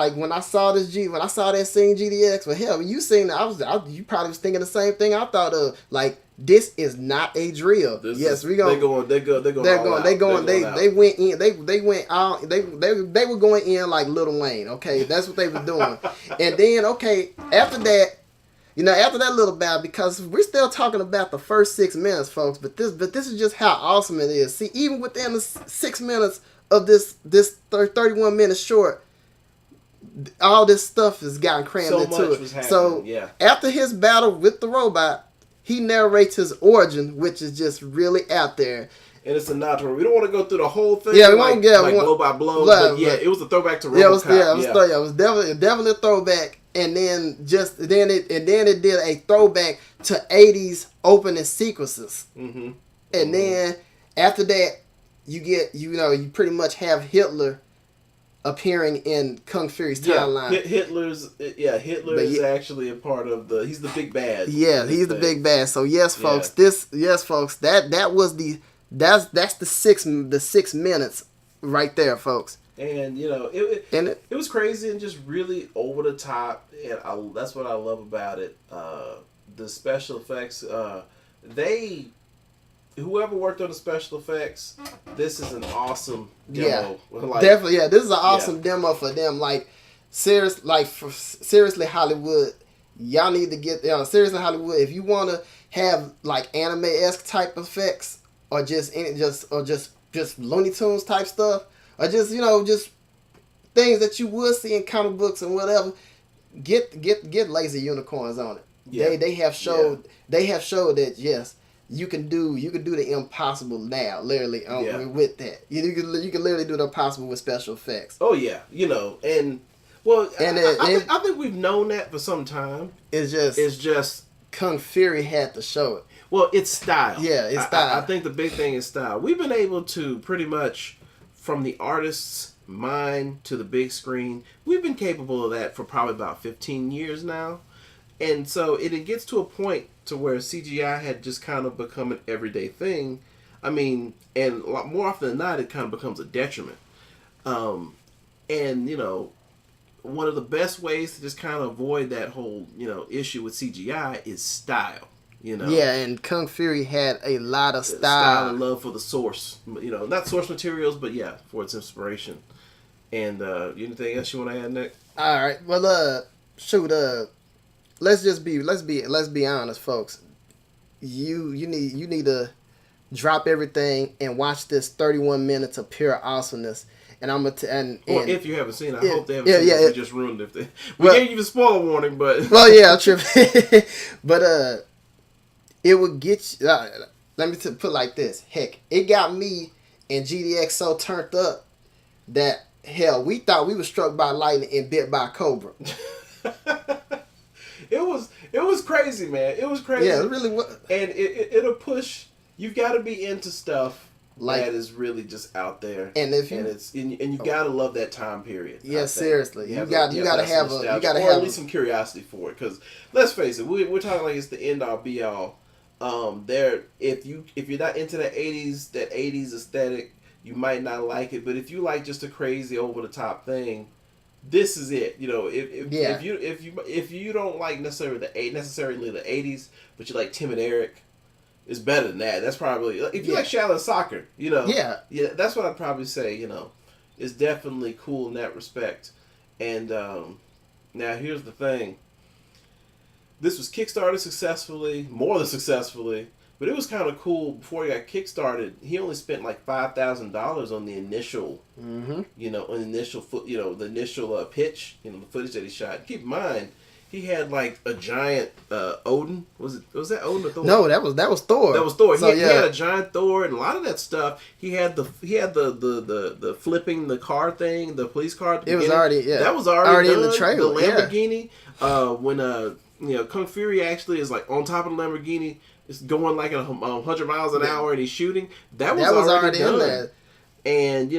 that scene GDX, well, hell, you seen that, you probably was thinking the same thing I thought of, like, this is not a drill. They were going in like Lil Wayne. Okay, that's what they were doing. And then after that little battle, because we're still talking about the first 6 minutes, folks. But this is just how awesome it is. See, even within the 6 minutes of this 31 minutes short, all this stuff has gotten crammed into it. So after his battle with the robot, he narrates his origin, which is just really out there. And it's a nod to. We don't want to go through the whole thing. Yeah, we won't get blow by blow. But it was a throwback to RoboCop. It was definitely a throwback. And then it did a throwback to 80s opening sequences. Mm-hmm. And then after that, you pretty much have Hitler appearing in Kung Fury's timeline. Hitler is actually a part of he's the big bad. Yeah, he's the big bad. So yes, folks, that's the 6 minutes right there, folks. And it was crazy and just really over the top, and that's what I love about it. The special effects, whoever worked on the special effects, this is an awesome demo. Definitely, this is an awesome demo for them. Like, seriously, Hollywood, y'all need to get seriously, Hollywood. If you want to have like anime-esque type effects, or just Looney Tunes type stuff, or just things that you would see in comic books and whatever, get Lazy Unicorns on it. Yeah. They have showed that yes, you can do the impossible now, literally with that. You can literally do the impossible with special effects. Oh yeah, and well, I think we've known that for some time. It's just Kung Fury had to show it. Well, it's style. Yeah, it's style. I think the big thing is style. We've been able to pretty much, from the artists mine to the big screen. We've been capable of that for probably about 15 years now. And so it gets to a point to where CGI had just kind of become an everyday thing. I mean, and a lot more often than not, it kind of becomes a detriment. And, you know, one of the best ways to just kind of avoid that whole, you know, issue with CGI is style. You know? Yeah, and Kung Fury had a lot of style and love for the source. You know, not source materials, but yeah, for its inspiration. And anything else you want to add, Nick? All right. Well, shoot. Let's be honest, folks. You need to drop everything and watch this 31 minutes of pure awesomeness. And I'm gonna or if you haven't seen it, I hope they haven't seen it. We just ruined it. We gave you the spoiler warning, but well, yeah, true. But it would get you. Let me put it like this. Heck, it got me and GDX so turned up that hell, we thought we were struck by lightning and bit by a cobra. It was crazy, man. It was crazy. Yeah, it really was. And it'll push. You've got to be into stuff like, that is really just out there. And if you and you got to love that time period. Yeah, seriously. You got to have at least some curiosity for it, because let's face it, we're talking like it's the end all be all. If you're not into that 80s aesthetic, you might not like it. But if you like just a crazy over the top thing, this is it. You know, if you don't like necessarily the 80s, but you like Tim and Eric, it's better than that. That's probably if you like Shaolin Soccer, you know. Yeah, that's what I'd probably say. You know, it's definitely cool in that respect. And now here's the thing. This was kickstarted successfully, more than successfully, but it was kind of cool. Before he got kickstarted, he only spent like $5,000 on the initial, the initial pitch, the footage that he shot. Keep in mind, he had like a giant Odin. Was that Odin or Thor? No, that was Thor. That was Thor. So, he had a giant Thor, and a lot of that stuff. He had the flipping the car thing, the police car. At the beginning. That was already done. In the trailer. The Lamborghini. When Kung Fury actually is like on top of the Lamborghini, it's going like 100 miles an hour, and he's shooting. That was already done. In there. And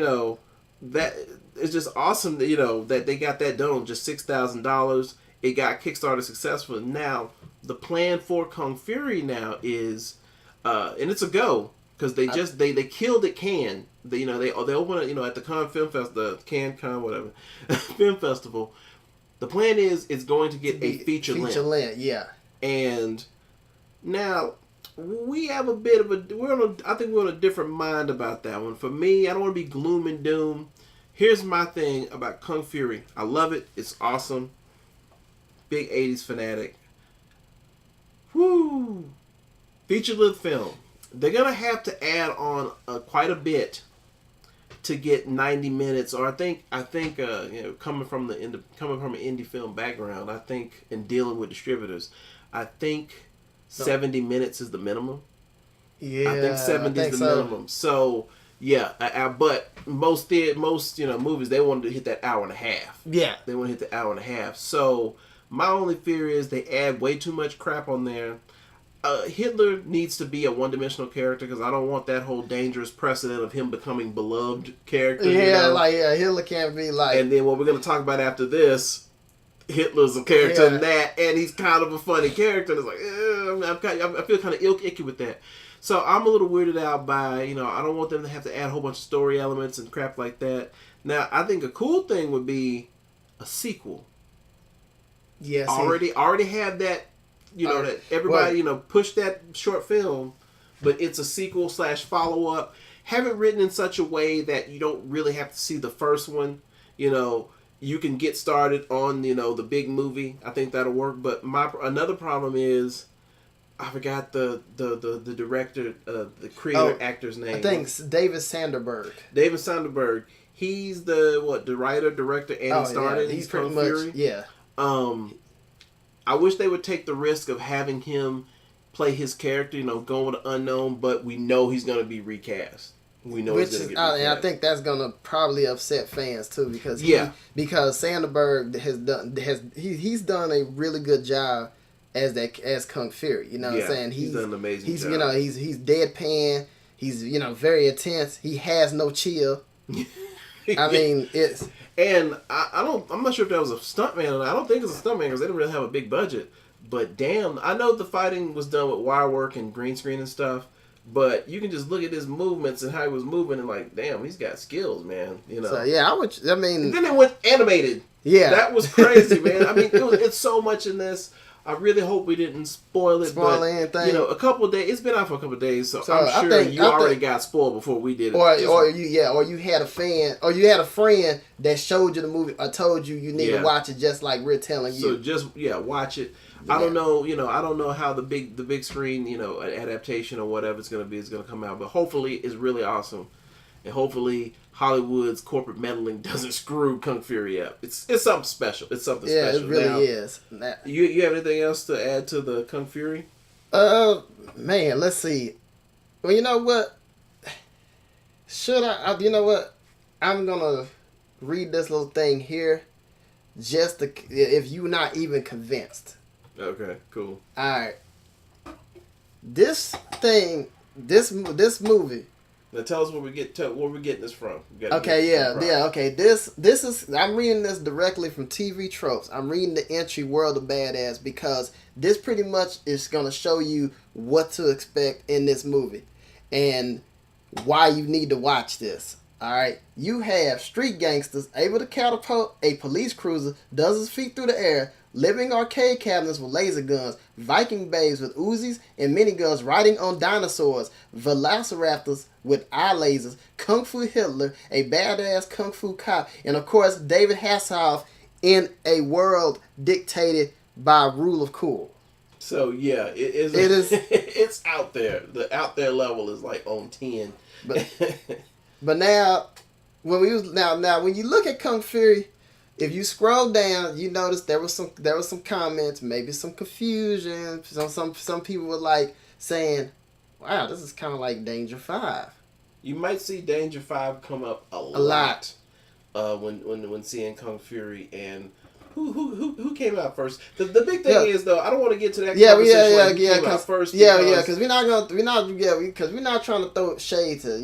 that it's just awesome that that they got that done on just $6,000. It got kickstarted successfully. Now the plan for Kung Fury now is, and it's a go, because they just they killed at Cannes. They open it at the Cannes Film Festival, the Cannes whatever film festival. The plan is it's going to get a feature length. Yeah. And now we have a bit of I think we're on a different mind about that one. For me, I don't want to be gloom and doom. Here's my thing about Kung Fury. I love it. It's awesome. Big 80s fanatic. Woo! Feature-length film. They're going to have to add on quite a bit to get 90 minutes, or I think coming from an indie film background, I think, in dealing with distributors, I think 70 minutes is the minimum. Yeah, I think 70 is the minimum. So yeah, but most movies, they wanted to hit that hour and a half. Yeah, they want to hit the hour and a half. So my only fear is they add way too much crap on there. Hitler needs to be a one-dimensional character, because I don't want that whole dangerous precedent of him becoming beloved character. Yeah, Hitler can't be like... And then what we're going to talk about after this, Hitler's a character in that, and he's kind of a funny character. And it's like, I feel kind of icky with that. So I'm a little weirded out by, I don't want them to have to add a whole bunch of story elements and crap like that. Now, I think a cool thing would be a sequel. Yes. Already have that. That everybody, push that short film, but it's a sequel / follow-up. Have it written in such a way that you don't really have to see the first one. You can get started on, the big movie. I think that'll work. But another problem is, I forgot the director, the creator actor's name. I think it's David Sandberg. David Sandberg. He's the writer, director, and he started. He's pretty much Fury. I wish they would take the risk of having him play his character, going with the unknown, but we know he's going to be recast. We know he's going to get recast. And I think that's going to probably upset fans too, because Sandberg he's done a really good job as Kung Fury. You know what I'm saying? He's done an amazing job. He's deadpan. He's very intense. He has no chill. I mean, it's... And I'm not sure if that was a stuntman or not. I don't think it's a stuntman because they didn't really have a big budget. But damn, I know the fighting was done with wire work and green screen and stuff. But you can just look at his movements and how he was moving and like, damn, he's got skills, man. You know. So, yeah, I mean... And then it went animated. Yeah. That was crazy, man. I mean, it's so much in this. I really hope we didn't spoil it. But, anything. You know, a couple of days. It's been out for a couple of days, so I'm sure you already got spoiled before we did it. Or you had a fan, or you had a friend that showed you the movie or told you need to watch it, just like we're telling you. So just watch it. Yeah. I don't know, I don't know how the big screen, adaptation or whatever it's going to be is going to come out, but hopefully it's really awesome, and hopefully Hollywood's corporate meddling doesn't screw Kung Fury up. It's something special. It's something special. Yeah, it really is. You have anything else to add to the Kung Fury? Man, let's see. Well, you know what? Should I you know what? I'm gonna read this little thing here, just to, if you're not even convinced. Okay, cool. All right. This movie. Now tell us where we're getting this from. Okay. This is, I'm reading this directly from TV Tropes. I'm reading the entry World of Badass because this pretty much is going to show you what to expect in this movie and why you need to watch this. All right, you have street gangsters able to catapult a police cruiser dozens of feet through the air, living arcade cabinets with laser guns, Viking babes with Uzis and miniguns riding on dinosaurs, velociraptors with eye lasers, Kung Fu Hitler, a badass Kung Fu cop, and of course David Hasselhoff in a world dictated by rule of cool. So yeah, it is. It's out there. The out there level is like on 10. But now, when you look at Kung Fury, if you scroll down, you notice there was some comments, maybe some confusion. Some people were like saying, "Wow, this is kind of like Danger 5." You might see Danger 5 come up a lot. When seeing Kung Fury and who came out first. The big thing is though, I don't want to get to that. Because we're not trying to throw shade to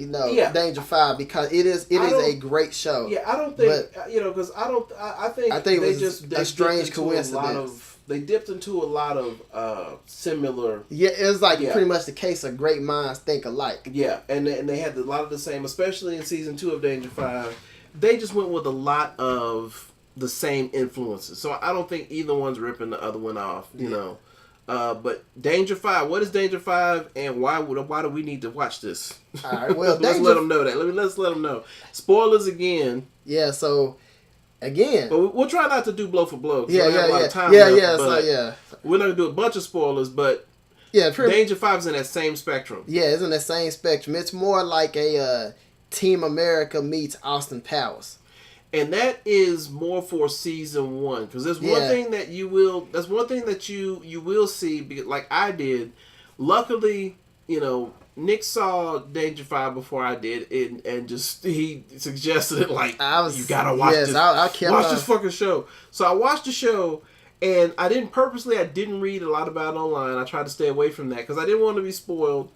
Danger 5 because it is a great show. Yeah, I don't think because I think they just a strange coincidence. They dipped into a lot of similar. Yeah, it was like pretty much the case of great minds think alike. Yeah, and they had a lot of the same, especially in season 2 of Danger 5. They just went with a lot of the same influences. So I don't think either one's ripping the other one off, you know. But Danger 5, what is Danger 5 and why do we need to watch this? All right, well, let's let them know that. Let's let them know. Spoilers again. Yeah, so again. But we'll try not to do blow for blow. Yeah. We're not going to do a bunch of spoilers, but Danger 5 is in that same spectrum. Yeah, it's in that same spectrum. It's more like a Team America meets Austin Powers. And that is more for season 1 because there's one thing that you will. That's one thing that you will see because, like I did. Luckily, Nick saw Danger 5 before I did, and just he suggested it like you gotta watch this. Watch this fucking show. So I watched the show, and I didn't read a lot about it online. I tried to stay away from that because I didn't want to be spoiled.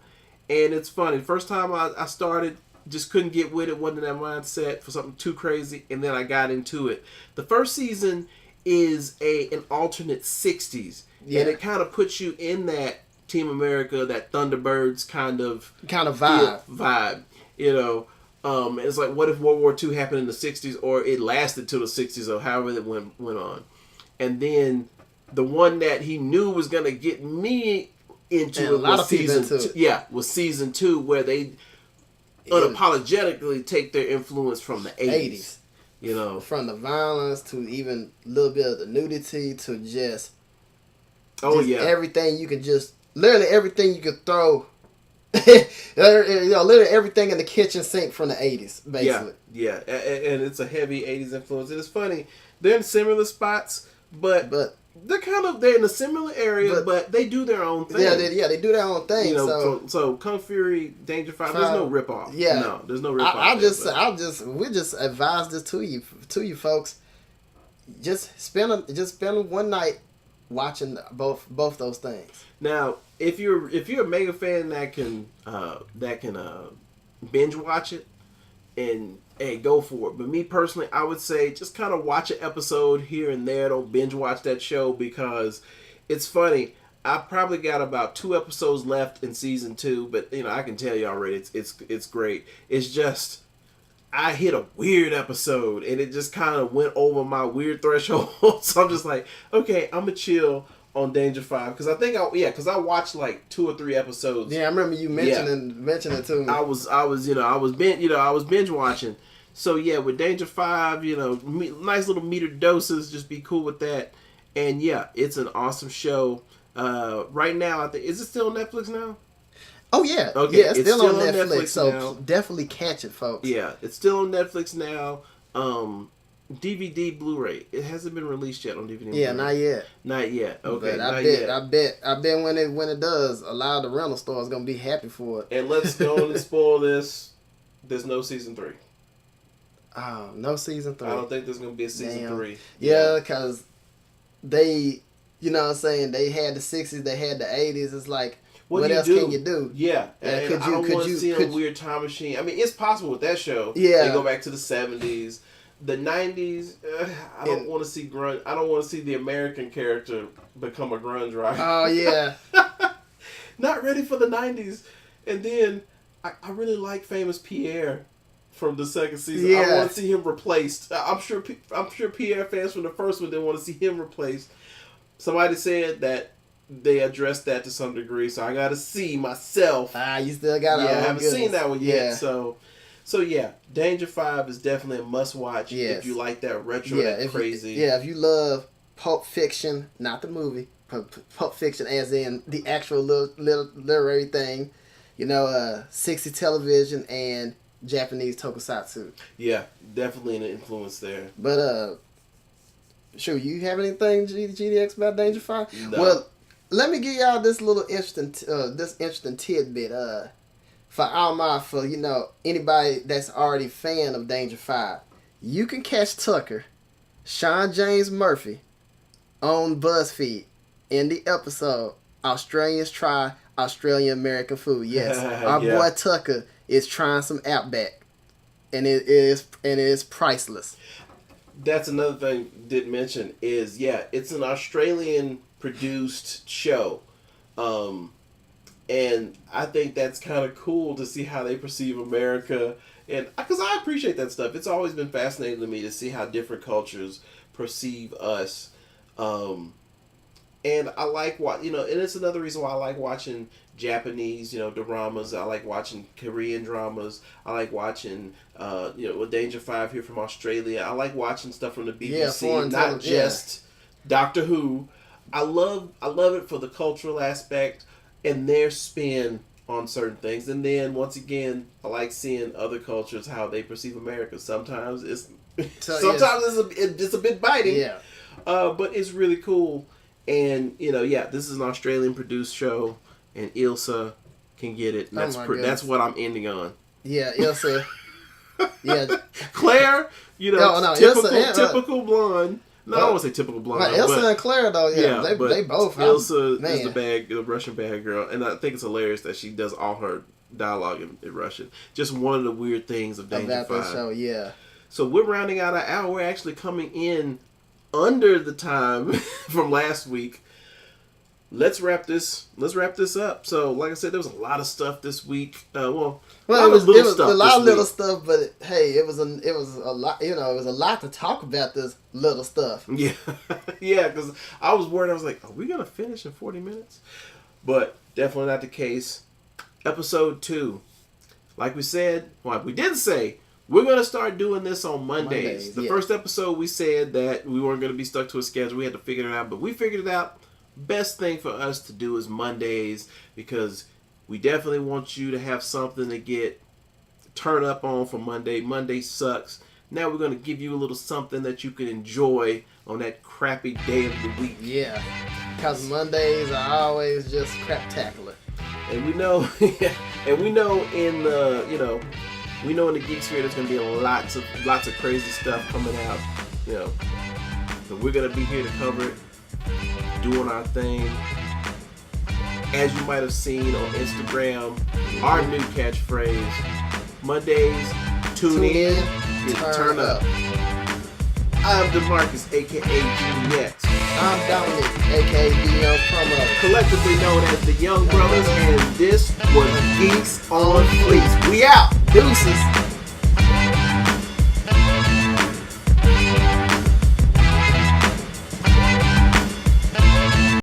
And it's funny. The first time I started. Just couldn't get with it, wasn't in that mindset for something too crazy, and then I got into it. The first season is an alternate 60s, and it kind of puts you in that Team America, that Thunderbirds kind of vibe. It's like, what if World War II happened in the 60s, or it lasted till the 60s, or however it went on. And then the one that he knew was going to get me into it was season 2. Yeah, was season 2, where they unapologetically take their influence from the 80s. From the violence to even a little bit of the nudity to just everything you could literally everything you could throw literally everything in the kitchen sink from the 80s basically. Yeah, and it's a heavy 80s influence. And it's funny, they're in similar spots, but they're in a similar area, but they do their own thing. They do their own thing. So Kung Fury, Danger 5, there's no rip off. Yeah, no, there's no rip off. We just advise this to you folks. Just spend one night watching both those things. Now, if you're a mega fan that can binge watch it and hey, go for it. But me personally, I would say just kind of watch an episode here and there. Don't binge watch that show because it's funny. I probably got about 2 episodes left in season 2, but I can tell you already, it's great. It's just I hit a weird episode and it just kind of went over my weird threshold. So I'm just like, okay, I'm gonna chill on Danger 5 because I watched like 2 or 3 episodes. Yeah, I remember you mentioning it to me. I was binge watching. So yeah, with Danger 5, nice little meter doses, just be cool with that. And yeah, it's an awesome show. Right now, I think, is it still on Netflix now? Oh yeah, okay, yeah, it's still on Netflix. So now. Definitely catch it, folks. Yeah, it's still on Netflix now. DVD, Blu-ray. It hasn't been released yet on DVD. Yeah, Blu-ray. not yet. Not yet. Okay, but I bet when it does, a lot of the rental stores gonna be happy for it. And let's go and spoil this. There's no season 3. Oh, no season 3. I don't think there's gonna be a season 3. Yeah, because they, what I'm saying, they had the 60s, they had the 80s. It's like, what else can you do? Yeah, and I don't want to see a weird time machine. I mean, it's possible with that show. Yeah, they go back to the 70s. The 90s, I don't want to see grunge. I don't want to see the American character become a grunge rocker. Oh, yeah. Not ready for the 90s. And then, I really like Famous Pierre from the second season. Yeah. I want to see him replaced. I'm sure Pierre fans from the first one didn't want to see him replaced. Somebody said that they addressed that to some degree, so I got to see myself. You still got to. Yeah, I haven't seen that one yet, So yeah, Danger 5 is definitely a must-watch if you like that retro, that crazy. If you love Pulp Fiction, not the movie, Pulp Fiction as in the actual literary thing, 60 television and Japanese tokusatsu. Yeah, definitely an influence there. But, sure, you have anything, GDX, about Danger 5? No. Well, let me give y'all this little interesting tidbit. For anybody that's already a fan of Danger 5, you can catch Tucker, Sean James Murphy, on BuzzFeed in the episode Australians Try Australian American Food. Yes, our boy Tucker is trying some Outback, and it is priceless. That's another thing didn't mention is it's an Australian produced show. And I think that's kind of cool to see how they perceive America. And because I appreciate that stuff. It's always been fascinating to me to see how different cultures perceive us. And I like and it's another reason why I like watching Japanese, dramas. I like watching Korean dramas. I like watching, with Danger 5 here from Australia. I like watching stuff from the BBC, not just Doctor Who. I love it for the cultural aspect and their spin on certain things. And then, once again, I like seeing other cultures, how they perceive America. Sometimes it's a bit biting. Yeah. But it's really cool. And, this is an Australian-produced show, and Ilsa can get it. And that's what I'm ending on. Yeah, Ilsa. Yeah. Claire, typical blonde. No, I don't want to say typical blonde. But Ilsa and Claire, though, they both. Ilsa is the Russian bad girl, and I think it's hilarious that she does all her dialogue in Russian. Just one of the weird things of Danger 5. That show, yeah. So we're rounding out our hour. We're actually coming in under the time from last week. Let's wrap this up. So, like I said, there was a lot of stuff this week. It was a lot of little stuff, but hey, it was a lot. It was a lot to talk about this little stuff. Yeah, yeah. Because I was worried. I was like, "Are we gonna finish in 40 minutes?" But definitely not the case. Episode 2, like we did say, we're gonna start doing this on Mondays. The first episode, we said that we weren't gonna be stuck to a schedule. We had to figure it out, but we figured it out. Best thing for us to do is Mondays, because we definitely want you to have something to turn up on for Monday. Monday sucks. Now we're going to give you a little something that you can enjoy on that crappy day of the week. Yeah, because Mondays are always just craptacular. And we know, in the Geek sphere there's going to be lots of crazy stuff coming out. So we're going to be here to cover it. Doing our thing. As you might have seen on Instagram, our new catchphrase, Mondays, tune in. Get turn up. I'm DeMarcus, aka Geeks. I'm Dominik, aka DYoungPromos. Collectively known as the Young Brothers, and this was Geeks on Fleek. We out. Deuces.